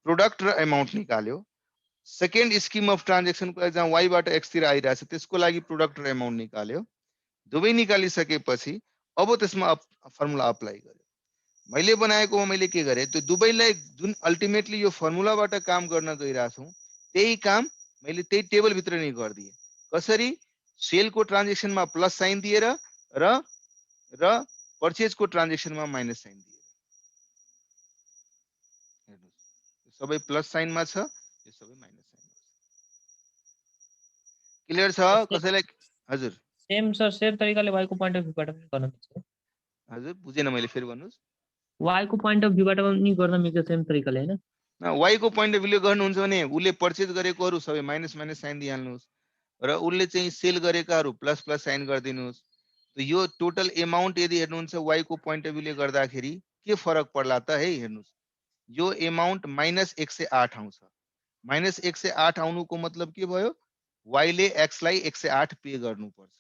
प्रोडक्ट र अमाउन्ट निकाल्यो सेकेन्ड स्किम अफ ट्रान्ज्याक्सन को लागि जहाँ y बाट x तिर आइरहेछ त्यसको लागि प्रोडक्ट र अमाउन्ट निकाल्यो दुवै निकालिसकेपछि अब त्यसमा फर्मुला अप्लाई गर्यो मैले बनाएकोमा मैले के गरे त्यो दुवैलाई जुन अल्टिमेटली यो फर्मुलाबाट काम गर्न गइराछौं त्यही काम मैले त्यही टेबल भित्र नै गर्दिए कसरी सेल को ट्रान्ज्याक्सन मा प्लस साइन दिएर र परचेज को ट्रान्ज्याक्सन मा माइनस साइन दिएर हेर्नुस् सबै प्लस साइन मा छ यो सबै माइनस साइन मा छ क्लियर छ कसैलाई हजुर सेम सर सेम तरिकाले y को पॉइंट अफ भ्यूबाट पनि गर्न मिल्छ हजुर बुझेन मैले फेरि भन्नुस् y को पॉइंट अफ भ्यूबाट पनि गर्न मिल्छ सेम तरिकाले हैन y को पॉइंट अफ भ्यूले गर्नुहुन्छ भने उले परचेज गरेकोहरु सबै माइनस माइनस साइन दिइहाल्नुस् र उले चाहिँ सेल गरेकाहरु प्लस प्लस साइन गरिदिनुस् त यो टोटल अमाउन्ट यदि हेर्नुहुन्छ y को पॉइंट अफ भ्यूले गर्दाखेरि के फरक पर्ला त है हेर्नुस् यो अमाउन्ट माइनस 108 आउँछ माइनस 108 आउनुको मतलब के भयो y ले x लाई 108 पे गर्नुपर्छ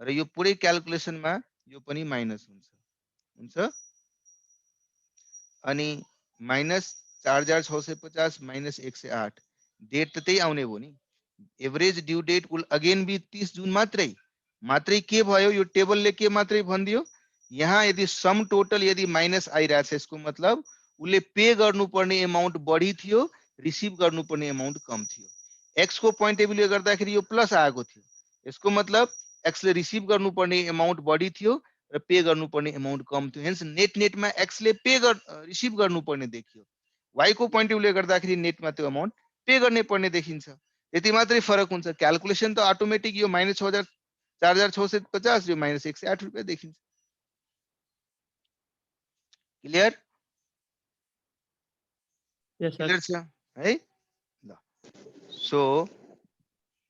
र यो पुरै क्याल्कुलेसनमा यो पनि माइनस हुन्छ अनि माइनस 4650 माइनस 108 डेट त त्यही आउने हो नि average due date will again be 30 June मात्रै के भयो यो टेबलले के मात्रै भन्दियो यहाँ यदि सम टोटल यदि माइनस आइरहेछ यसको मतलब उले पे गर्नुपर्ने अमाउन्ट बढी थियो रिसिभ गर्नुपर्ने अमाउन्ट कम थियो एक्स को पॉइंट अफ भ्यूले गर्दाखेरि यो प्लस आएको थियो यसको मतलब एक्स ले रिसिभ गर्नुपर्ने अमाउन्ट बढी थियो र पे गर्नुपर्ने अमाउन्ट कम थियो हेन्स नेटमा एक्स ले रिसिभ गर्नुपर्ने देखियो y को पॉइंट अफ भ्यूले गर्दाखेरि नेटमा त्यो अमाउन्ट पे गर्ने पर्ने देखिन्छ यति मात्रै फरक हुन्छ क्याल्कुलेसन त अटोमेटिक यो माइनस 4650 यो माइनस 108 रुपैयाँ देखिन्छ क्लियर यस सर क्लियर छ है ल सो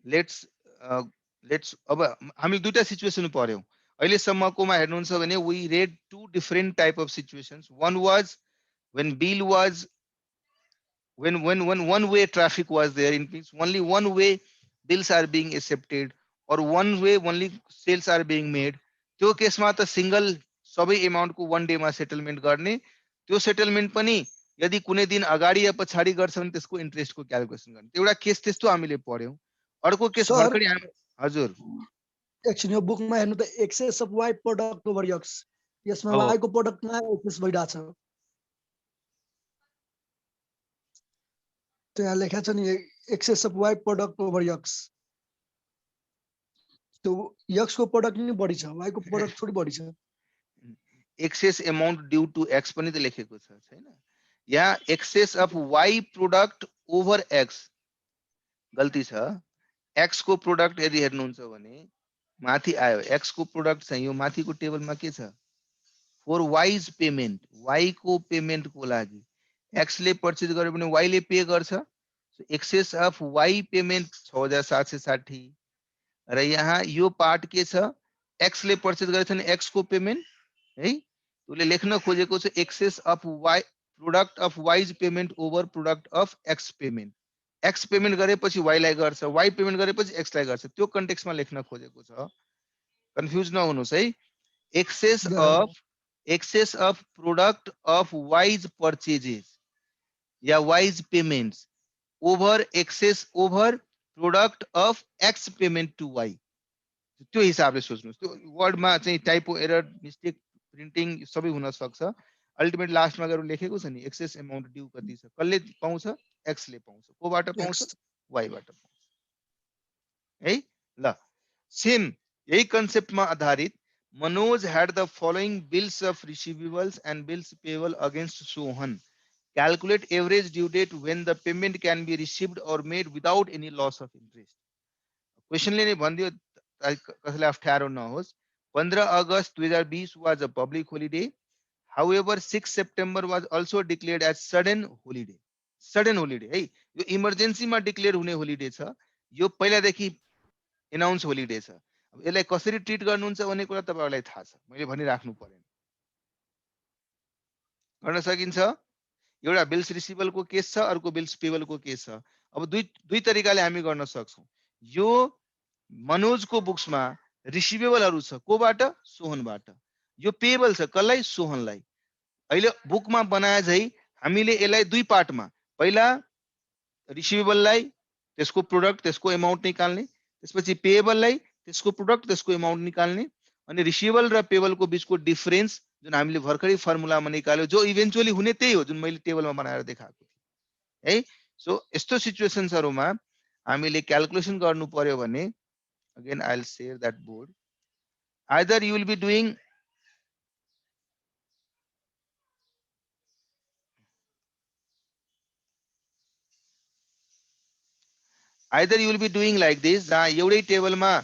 लेट्स अब हामी दुईटा सिचुएसन पर्यौ अहिले सम्मकोमा हेर्नुहुन्छ भने we read two different type of situations one was when bill was when one way traffic was there in means only one way bills are being accepted or one way only sales are being made त्यो केसमा त single सबै amount को वन day मा settlement गर्ने त्यो settlement पनि यदि कुनै दिन अगाडि या पछाडी गर्छ भने त्यसको इन्ट्रेस्ट को क्याल्कुलेसन गर्ने एउटा केस त्यस्तो हामीले पढ्यौ अर्को केस भर्खरै हजुर एकछिन यो बुकमा हेर्नु त excess of y product over x यसमा y को प्रोडक्टमा एक्सेस भइराछ त्यहाँ लेखा छ नि excess of y product over x त्यो x को प्रोडक्ट नि बढी छ y को प्रोडक्ट थोडी बढी छ excess amount due to x पनि त लेखेको छ हैन यहाँ excess of y product over x गल्ती छ x को प्रोडक्ट यदि हेर्नुहुन्छ भने माथि आयो x को प्रोडक्ट चाहिँ यो माथिको टेबलमा के छ फर वाइज पेमेन्ट y को पेमेन्ट को लागि x ले परचेज गर्यो भने y ले पे गर्छ so excess of y payment 6760 र यहाँ यो पार्ट के छ x ले परचेज गरेछ भने x को पेमेन्ट है उले लेख्न खोजेको छ excess of y product of Y's payment over product of x payment X payment गरेपछि वाई लाई गर्छ, वाई पेमेन्ट गरेपछि एक्स लाई गर्छ, त्यो कन्टेक्स्टमा लेख्न खोजेको छ। कन्फ्युज नहुनुस् है। Excess of product of Y's purchases या Y's payments over excess over product of X payment to Y, त्यो हिसाबले सोच्नुस्। त्यो वर्डमा चाहिँ टाइपो एरर मिस्टेक प्रिन्टिङ सबै हुन सक्छ। अल्टिमेट लास्टमा गएर लेखेको छ नि एक्सेस अमाउन्ट ड्यू कति छ, कसले पाउँछ, एक्स ले पाउँछ, कोबाट पाउँछ, वाई बाट पाउँछ है। ल सेम यही कन्सेप्टमा आधारित Manoj had the following bills of receivables and bills payable against Sohan. Calculate average due date when the payment can be received or made without any loss of interest. क्वेशनले नै भन्दियो कसैलाई अप्ठ्यारो नहोस्। 15 अगस्त 2020 was a public holiday. However, 6 September was also declared as sudden holiday. Sudden holiday है, यो इमर्जेन्सीमा declare हुने holiday छ, यो पहिलादेखि एनाउन्स होलिडे छ। अब यसलाई कसरी ट्रिट गर्नुहुन्छ भन्ने कुरा तपाईहरुलाई थाहा छ, मैले भनिराख्नु पर्दैन। गर्न सकिन्छ। एउटा बिल्स रिसिभेबलको केस छ, अर्को बिल्स पेबलको केस छ। अब दुई तरिकाले हामी गर्न सक्छौं। यो मनोजको बुक्समा रिसिभेबलहरु छ, कोबाट, सोहनबाट। यो पेबल छ, कसलाई, सोहनलाई। अहिले बुकमा बनाए झै हामीले यसलाई दुई पार्टमा, पहिला रिसिभेबललाई त्यसको प्रोडक्ट त्यसको अमाउन्ट निकाल्ने, त्यसपछि पेएबललाई त्यसको प्रोडक्ट त्यसको अमाउन्ट निकाल्ने, अनि रिसिभेबल र पेएबलको बीचको डिफरेन्स जुन हामीले भर्खरै फर्मुलामा निकाल्यो, जो इभेन्चुअली हुने त्यही हो जुन मैले टेबलमा बनाएर देखाएको थिएँ है। सो यस्तो सिचुएसन्सहरुमा हामीले क्याल्कुलेसन गर्नु पर्यो भने, again I will share that board, either you will be doing either you will be doing like this, जहाँ एउटै टेबलमा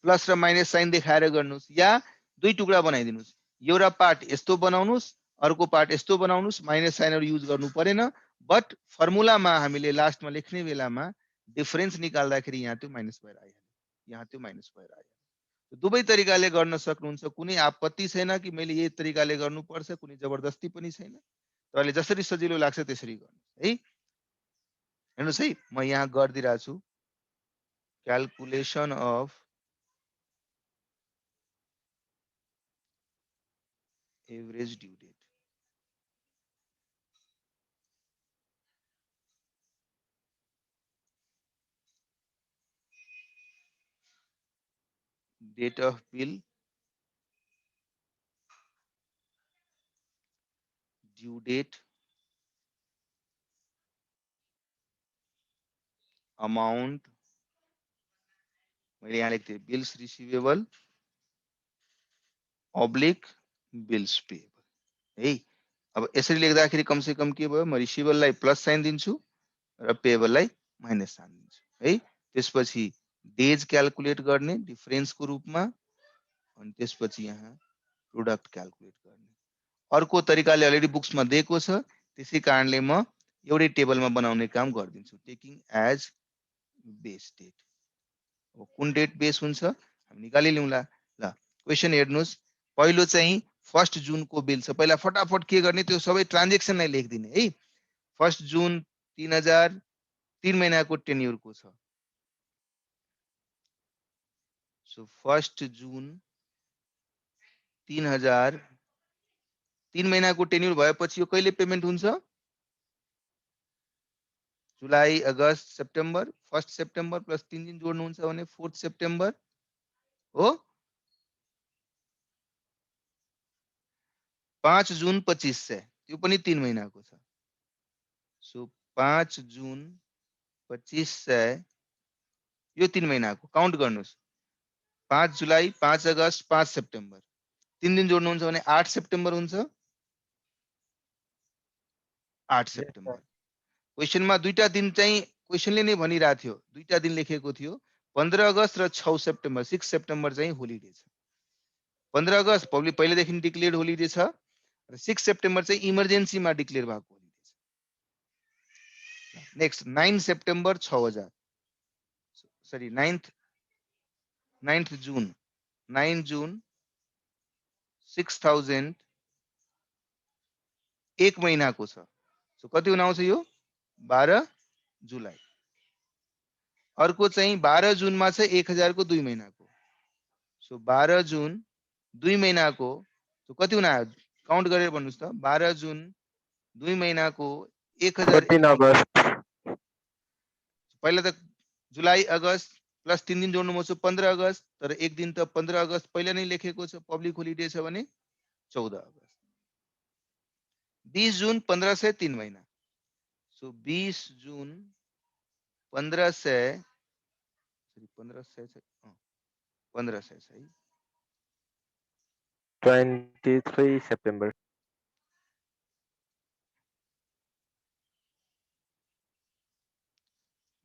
प्लस र माइनस साइन देखाएर गर्नुस्, या दुई टुक्रा बनाइदिनुस्। एउटा पार्ट यस्तो बनाउनुस्, अर्को पार्ट यस्तो बनाउनुस्, माइनस साइनहरु युज गर्नु परेन। बट फर्मुलामा हामीले लास्टमा लेख्ने बेलामा डिफरेन्स निकाल्दाखेरि यहाँ त्यो माइनस भएर आइहाल्यो, यहाँ त्यो माइनस भएर आइहाल्यो। दुवै तरिकाले गर्न सक्नुहुन्छ, कुनै आपत्ति छैन कि मैले यही तरिकाले गर्नुपर्छ, कुनै जबरदस्ती पनि छैन। तपाईले जसरी सजिलो लाग्छ त्यसरी गर्नुस् है। हेर्नुस् है, म यहाँ गरिदिरहेको छु calculation of average due date. Date of bill, due date, amount, मैले यहाँ लेख्थे bills receivable oblique bills payable है। अब यसरी लेख्दाखेरि कम से कम के भयो, म रिसिभेबललाई प्लस साइन दिन्छु र पेएबललाई माइनस साइन दिन्छु है। त्यसपछि डेज क्याल्कुलेट गर्ने डिफरेन्सको रूपमा, अनि त्यसपछि यहाँ प्रोडक्ट क्याल्कुलेट गर्ने। अर्को तरिकाले अलरेडी बुक्समा दिएको छ, त्यसै कारणले म एउटै टेबलमा बनाउने काम गर्दिन्छु, टेकिङ एज बेस डेट। कुन डेट बेस हुन्छ हामी निकालिलिउँला। ल क्वेशन हेर्नुस्, पहिलो चाहिँ 1 जुन को बिल छ। पहिला फटाफट के गर्ने, त्यो सबै ट्रान्जेक्सनलाई लेखिदिने है। 1 जुन 3000 3 महिनाको टेन्युरको छ। सो 1 जुन 3000 3 महिनाको टेन्युर भएपछि यो कहिले पेमेन्ट हुन्छ, जुलाई, अगस्त, सेप्टेम्बर। 1 सेप्टेम्बर प्लस 3 दिन जोड्नुहुन्छ भने 4 सेप्टेम्बर हो। 5 जुन 2500 त्यो पनि 3 महिनाको छ। सो 5 जुन 2500 यो 3 महिनाको काउन्ट गर्नुस्। 5 जुलाई, 5 अगस्त, 5 सेप्टेम्बर, 3 दिन जोड्नुहुन्छ भने 8 सेप्टेम्बर हुन्छ। 8 सेप्टेम्बर। क्वेशनमा दुईटा दिन चाहिँ क्वेशनले नै भनिरहेको थियो, दुईटा दिन लेखेको थियो, 15 अगस्त र 6 सेप्टेम्बर। 6 सेप्टेम्बर चाहिँ होलिडे छ। 15 अगस्त पहिलेदेखि डिक्लेयर्ड होलिडे छ र 6 सेप्टेम्बर चाहिँ इमर्जेन्सीमा डिक्लेयर भएको होलिडे छ। नेक्स्ट 9 सेप्टेम्बर 6000, सरी 9th जुन 9 जुन 6000 एक महिनाको छ। सो कति हुन आउँछ यो, 12 जुलाई। अर्को चाहिँ 12 जुनमा चाहिँ 1000 को 2 महिनाको। सो 12 जुन 2 महिनाको सो कति हुन आयो काउन्ट गरेर भन्नुस् त। 12 जुन 2 महिनाको 1000 14 अगस्त। पहिला त जुलाई अगस्त प्लस 3 दिन जोड्नु मसो 15 अगस्त, तर एक दिन त 15 अगस्त पहिला नै लेखेको छ, पब्लिक होलिडे छ भने 14 अगस्त। 20 जुन 1500 3 महिना। सो 20 जुन 1500 1500 सही 23 सेप्टेम्बर।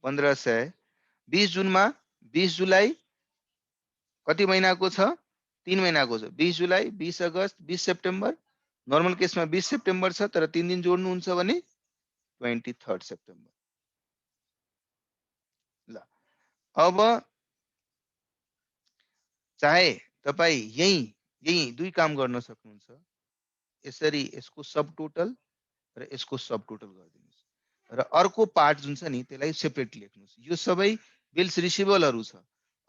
1500 20 जुनमा 20 जुलाई कति महिनाको छ 3 महिनाको छ। 20 जुलाई 20 अगस्त 20 सेप्टेम्बर। नर्मल केसमा 20 सेप्टेम्बर छ, तर 3 दिन जोड्नु हुन्छ भने 23 सेप्टेम्बर। ल अब चाहे तपाई यही दुई काम गर्न सक्नुहुन्छ। यसरी यसको सब टोटल र यसको सब टोटल गरिदिनुस् र अर्को पार्ट जुन छ नि त्यसलाई सेपरेट लेख्नुस्। यो सबै बिल्स रिसिभेबलहरु छ,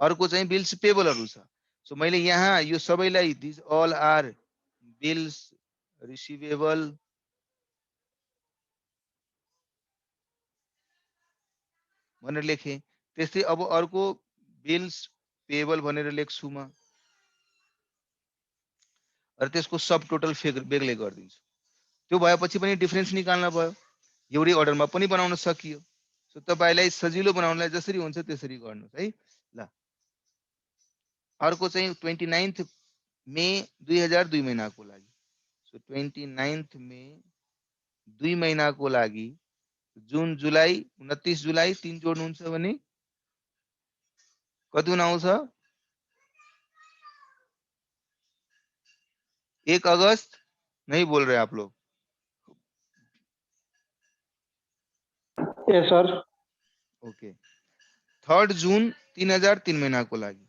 अर्को चाहिँ बिल्स पेबलहरु छ। सो मैले यहाँ यो सबैलाई this all are bills receivable भनेर लेखे। त्यस्तै अब अर्को बिल्स पेबल भनेर लेख्छु म र त्यसको सब टोटल बेग्लै गरिदिन्छु। त्यो भएपछि पनि डिफरेन्स निकाल्न भयो, एउटै अर्डरमा पनि बनाउन सकियो। सो तपाईलाई सजिलो बनाउनलाई जसरी हुन्छ त्यसरी गर्नुस् है। ल अर्को चाहिँ 29 मे 2002 महिनाको लागि। सो 29 मे 2 महिनाको लागि जुन जुलाई 29 जुलाई 3 जोड्नुहुन्छ भने कति हुन आउँछ 1 अगस्त। नहीं बोल रहे आप लोग? यस सर। ओके 3 जून 3000 3 महिनाको लागि।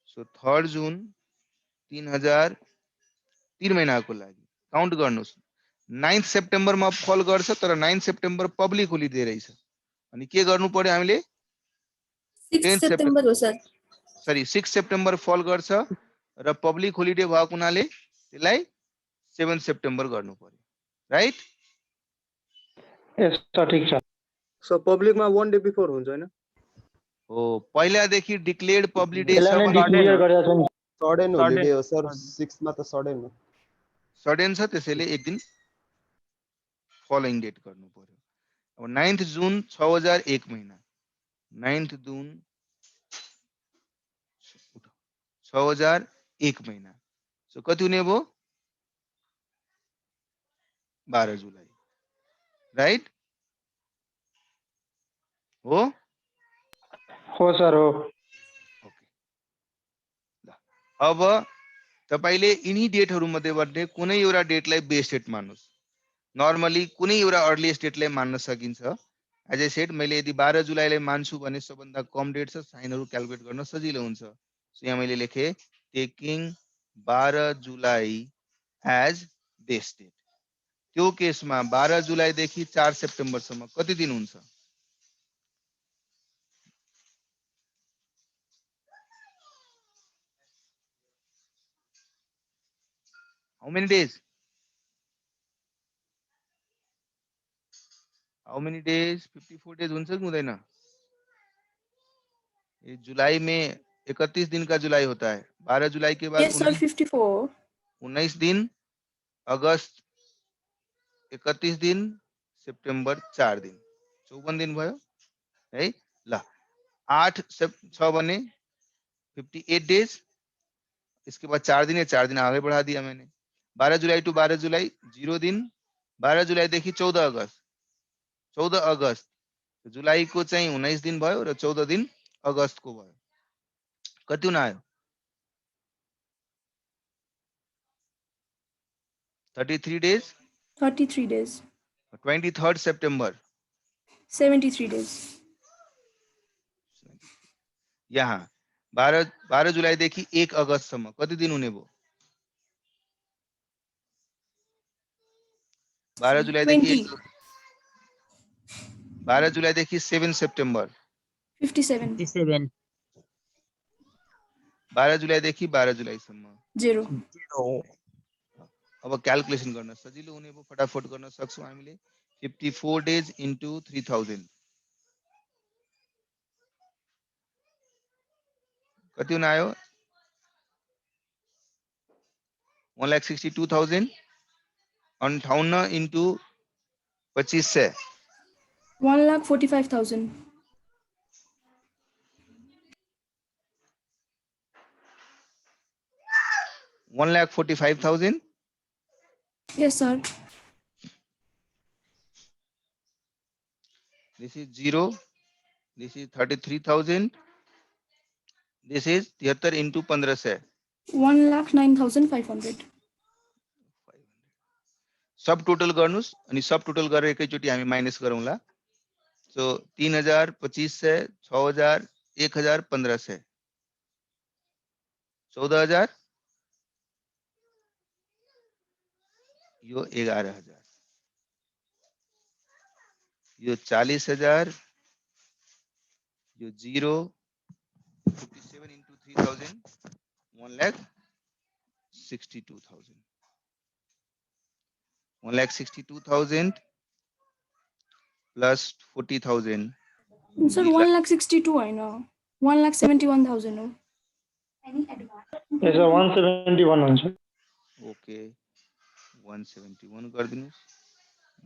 सो 3 जून 3000 3 महिनाको लागि काउन्ट गर्नुस्। 9 सेप्टेम्बरमा फल गर्छ, तर 9 सेप्टेम्बर पब्लिक होलिडे रहेछ। अनि के गर्नु पर्यो हामीले 6 सेप्टेम्बर हो सर। सरी 6 सेप्टेम्बर फल गर्छ र पब्लिक होलिडे भएको हुनाले त्यसलाई 7 सेप्टेम्बर गर्नु पर्यो, राइट? यस सर ठीक छ। सो पब्लिकमा 1 डे बिफोर हुन्छ हैन? हो पहिलादेखि डिक्लेयर्ड पब्लिक डे त्यसलाई नै डिक्लेयर गरेका छन्। सडन होलिडे हो सर, 6 मा त सडन हो। सडन छ, त्यसैले एक दिन फलोइङ डेट गर्नु पर्यो। अब 9 जुन 6001 महिना। 9 जुन 6001 महिना। सो कति हुने भयो 12 जुलाई, राइट? हो हो सर हो। ओके ल अब तपाईले यिनी डेटहरु मध्येबाट कुनै एउटा डेटलाई बेस्ट डेट मान्नुस्। नर्मली कुनै एउटा अर्लिएस्ट डेटलाई मान्न सकिन्छ। एज आई सेड मैले यदि 12 जुलाईलाई मान्छु भने सबभन्दा कम डेट छ, साइनहरु क्याल्कुलेट गर्न सजिलो हुन्छ। सो यहाँ मैले लेखे टेकिङ 12 जुलाई एज बेस्ट डेट। त्यो केसमा 12 जुलाईदेखि 4 सेप्टेम्बरसम्म कति दिन हुन्छ? How many days? How many days? 54 days हुन्छ कि हुँदैन? ये जुलाई में 31 दिन का जुलाई होता है। 12 जुलाई के बाद यस सर 54 19 दिन, अगस्त 31 दिन, सितंबर 4 दिन, 54 दिन भयो है। ल 8 से 6 बने 58 डेज। इसके बाद 4 दिन है, 4 दिन आगे बढ़ा दिया मैंने। 12 जुलाई टू 12 जुलाई 0 दिन। 12 जुलाई देखि 14 अगस्त, 14 अगस्त जुलाई को चाहिँ 19 दिन भयो र 14 दिन अगस्त को भयो। कति हुन आयो 33 डेज। 33 days 23 सेप्टेम्बर 73 days यहाँ 12 जुलाईदेखि 1 अगस्तसम्म कति दिन हुने भयो? 12 जुलाईदेखि 7 सेप्टेम्बर 57 57 12 जुलाईदेखि 12 जुलाईसम्म 0 अब क्याल्कुलेसन गर्न सजिलो हुने भयो, फटाफट गर्न सक्छौँ हामीले। 54 डेज इन्टु 3000 कति हुन आयो? 1,62,000 58 into 2500 1,45,000 1,45,000 Yes, sir. This is 0. This is 33,000. This is 73 into 1500. 1,09,500 sub total गर्नुस् अनि सब टोटल गरेर एकैचोटी हामी माइनस गरौँला। सो 3,000 2,500 6,000 1,000 1,500 14,000 यो 11,000 यो 40,000 यो 0 57 into 3,000 1,62,000 1,62,000 plus 40,000 Sir, 1,62 I know. 1,71,000 हो। Yes, sir, 171 हुन्छ। ओके 171 गरिदिनुस्।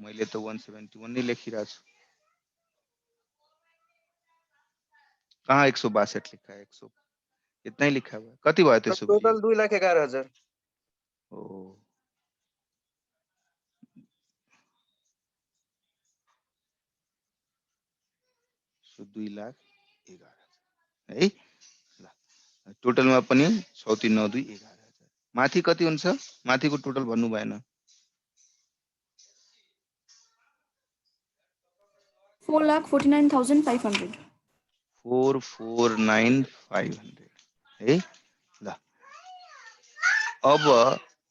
मैले त 171 नै लेखिरहेको छु। कहाँ 162 लिखा है? 100 इतना ही लिखा हुआ है। कति भयो त्यसो? टोटल 2,11,000। ओ सो 2,11,000 है। टोटलमा पनि 6,392 11,000। माथि कति हुन्छ? माथिको टोटल भन्नु भएन। 4,49,500 449,500 है। ल अब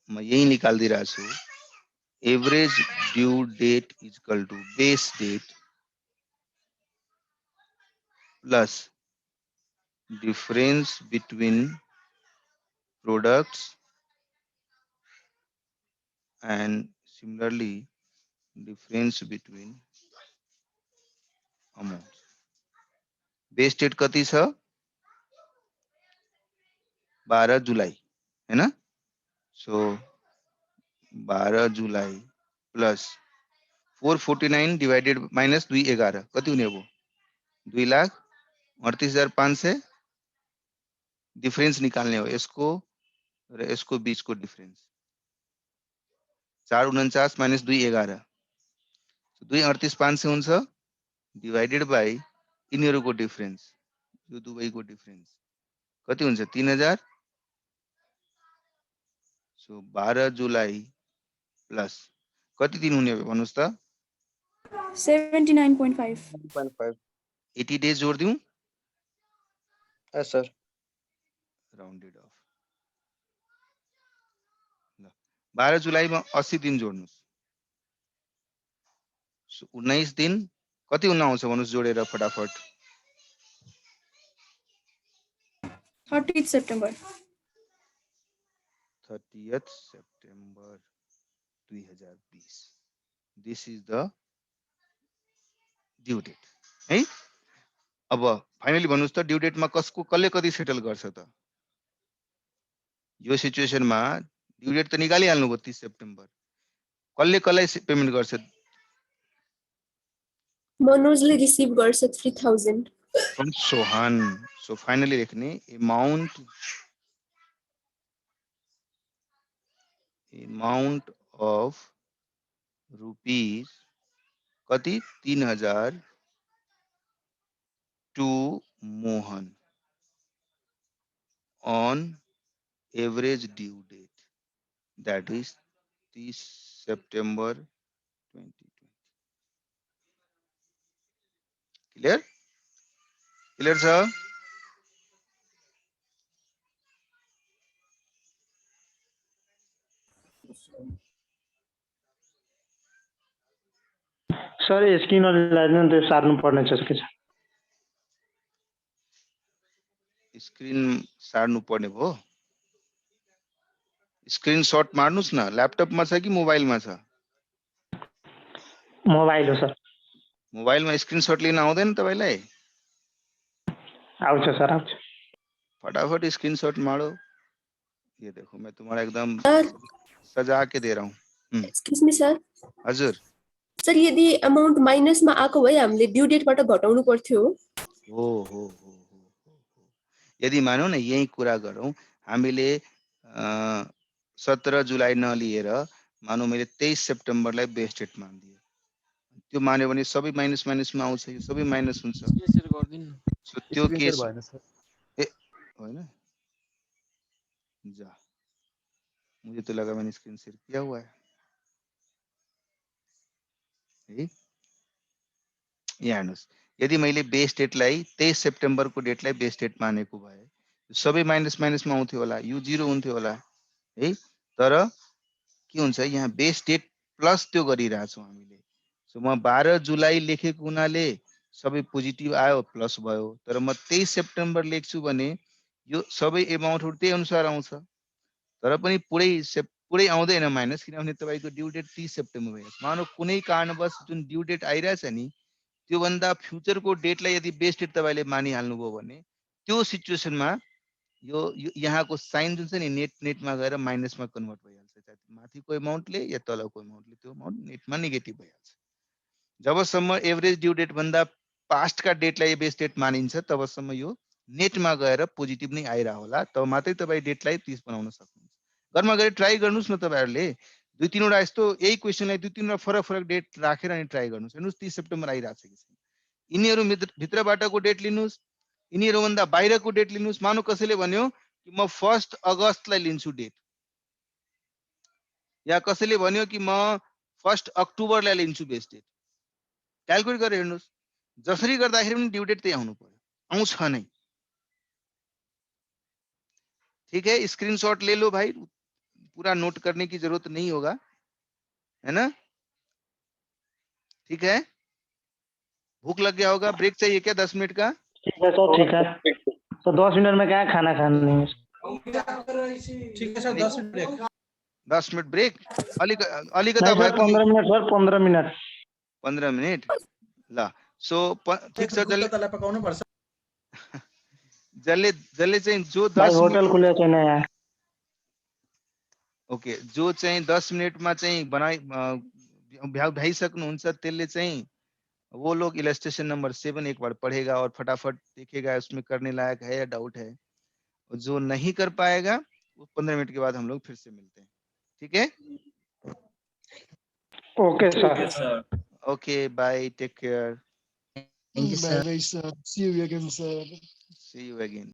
म यही निकाल्दिरहेको छु। Average due date is equal to base date plus difference between products and similarly difference between amounts. Base date कति छ? 12 जुलाई है ना? So 12 जुलाई प्लस 449 डिवाइडेड माइनस 2,11 कति हुने हो? 2,38,500 डिफरेंस निकाल्ने हो यसको र यसको बीचको डिफरेंस। 449 माइनस 2,11 2,38,500 हुन्छ डिवाइडेड बाई यिनीहरूको डिफरेंस, यो दुवैको डिफरेंस कति हुन्छ? 3,000। सो 12 जुलाई प्लस कति दिन हुने हो भन्नुस् त? 79.5 80 डेज जोड दिउँ? यस सर। Rounded of. 12 जुलाईमा 80 दिन जोड्नुस्। सो 19 दिन कति हुन आउँछ भन्नुस् जोडेर फटाफट? 30th September 30th September 2020। This is the due date है। अब फाइनली भन्नुस् त ड्यू डेटमा कसको कसले कति सेटल गर्छ त? यो सिचुएसनमा ड्यू डेट त निकालिहाल्नु भयो 30 सेप्टेम्बर। कसले कसलाई पेमेन्ट गर्छ? मनोजले रिसिभ गर्छ 3,000 फ्रम सोहन। सो फाइनली लेख्ने अमाउन्ट अफ रुपीज कति? 3,000 to Mohan on average due date, that is 30 September 2020. Clear? Clear sir? Sir screen ल्याइदिनु त्यो सार्नु पर्ने छ के छ? स्क्रिन सार्नु पर्ने भयो स्क्रिनशट मार्नुस् न ल्यापटपमा छ कि मोबाइलमा छ मोबाइल हो सर मोबाइलमा स्क्रिनशट लिन आउँदैन तपाईलाई आउँछ सर आउँछ फटाफट स्क्रीनशॉट मारो ये देखो मैं तुम्हारा एकदम सर सजा के दे रहा हूँ एक्सक्यूज मी सर हजुर सर यदि अमाउन्ट माइनसमा आएको भए हामीले ड्यू डेटबाट घटाउनु पर्थ्यो हो यदि मानौ न यही कुरा गरौँ हामीले 17 जुलाई नलिएर मानौ मैले 23 सेप्टेम्बरलाई बेस्ट डेट मानिदिए त्यो मान्यो भने सबै माइनस माइनसमा आउँछ यो सबै माइनस हुन्छ सो त्यो केस ए होइन जा मुझे तो लगा मैंने स्क्रीन शेयर किया हुआ है यहाँ हेर्नुहोस् यदि मैले बेस डेटलाई 23 सेप्टेम्बरको डेटलाई बेस डेट मानेको भए सबै माइनस माइनसमा आउँथ्यो होला यो 0 हुन्थ्यो होला है तर के हुन्छ यहाँ बेस डेट प्लस त्यो गरिरहेछौँ हामीले सो म 12 जुलाई लेखेको हुनाले सबै पोजिटिभ आयो प्लस भयो तर म 23 सेप्टेम्बर लेख्छु भने यो सबै एमाउन्टहरु त्यही अनुसार आउँछ तर पनि पुरै आउँदैन माइनस किनभने तपाईको ड्यू डेट 30 सेप्टेम्बर भइरहेछ मानौ कुनै कारणवश जुन ड्यू डेट आइरहेछ नि त्यो भन्दा फ्युचरको डेटलाई यदि बेस्ट डेट तपाईले मानिहाल्नु भयो भने त्यो सिचुएसनमा यो यहाँको साइन जुन छ नि नेटमा गएर माइनसमा कन्भर्ट भइहाल्छ माथिको एमाउन्टले या तलको एमाउन्टले त्यो एमाउन्ट नेटमा नेगेटिभ भइहाल्छ जबसम्म एभरेज ड्यू डेट भन्दा पास्टका डेटलाई बेस्ट डेट मानिन्छ तबसम्म यो नेटमा गएर पोजिटिभ नै आइरा होला तब मात्रै तपाई डेटलाई 30 बनाउन सक्नुहुन्छ घरमा गएर ट्राई गर्नुस् न तपाईहरुले दुई तीनवटा यस्तो यही क्वेशनलाई दुई तीनवटा फरक डेट राखेर अनि ट्राई गर्नुस् हेर्नुस् 30 सेप्टेम्बर आइराछ कि छैन यिनीहरु भित्रबाटको डेट लिनुस् यिनीहरु भन्दा बाहिरको डेट लिनुस् मानौ कसैले भन्यो कि म 1 अगस्तलाई लिन्छु डेट या कसैले भन्यो कि म 1 अक्टोबरलाई लिन्छु बेस्ट डेट क्याल्कुलेट गरेर हेर्नुस् जसरी गर्दाखेरि पनि ड्यू डेट त्यही आउनु पर्यो आउँछ नै ठीक है स्क्रीनशॉट ले लो भाई पूरा नोट करने की जरूरत नहीं होगा है ना ठीक है भूख लग गया होगा ब्रेक चाहिए क्या 10 मिनट का ठीक है सर ठीक है तो 10 मिनट में क्या खाना खाने है ठीक है सर 10 मिनट ब्रेक 10 मिनट ब्रेक अलिकता भए 15 मिनट सर 15 मिनट 15 मिनट ल सो ठीक छ तलाई पकाउनु पर्छ जसले चाहिँ जो 10 भाई होटल खुले छैन यहाँ ओके जो चाहिँ 10 मिनटमा चाहिँ भ्याइसक्नुहुन्छ त्यसले चाहिँ वो लोग इलस्ट्रेशन नंबर 7 एक बार पढ़ेगा और फटाफट देखेगा उसमें करने लायक है या डाउट है जो नहीं कर पाएगा वो 15 मिनट के बाद हम लोग फिर से मिलते हैं ठीक है okay sir okay bye take care Bye bye, sir. See you again, sir. See you again.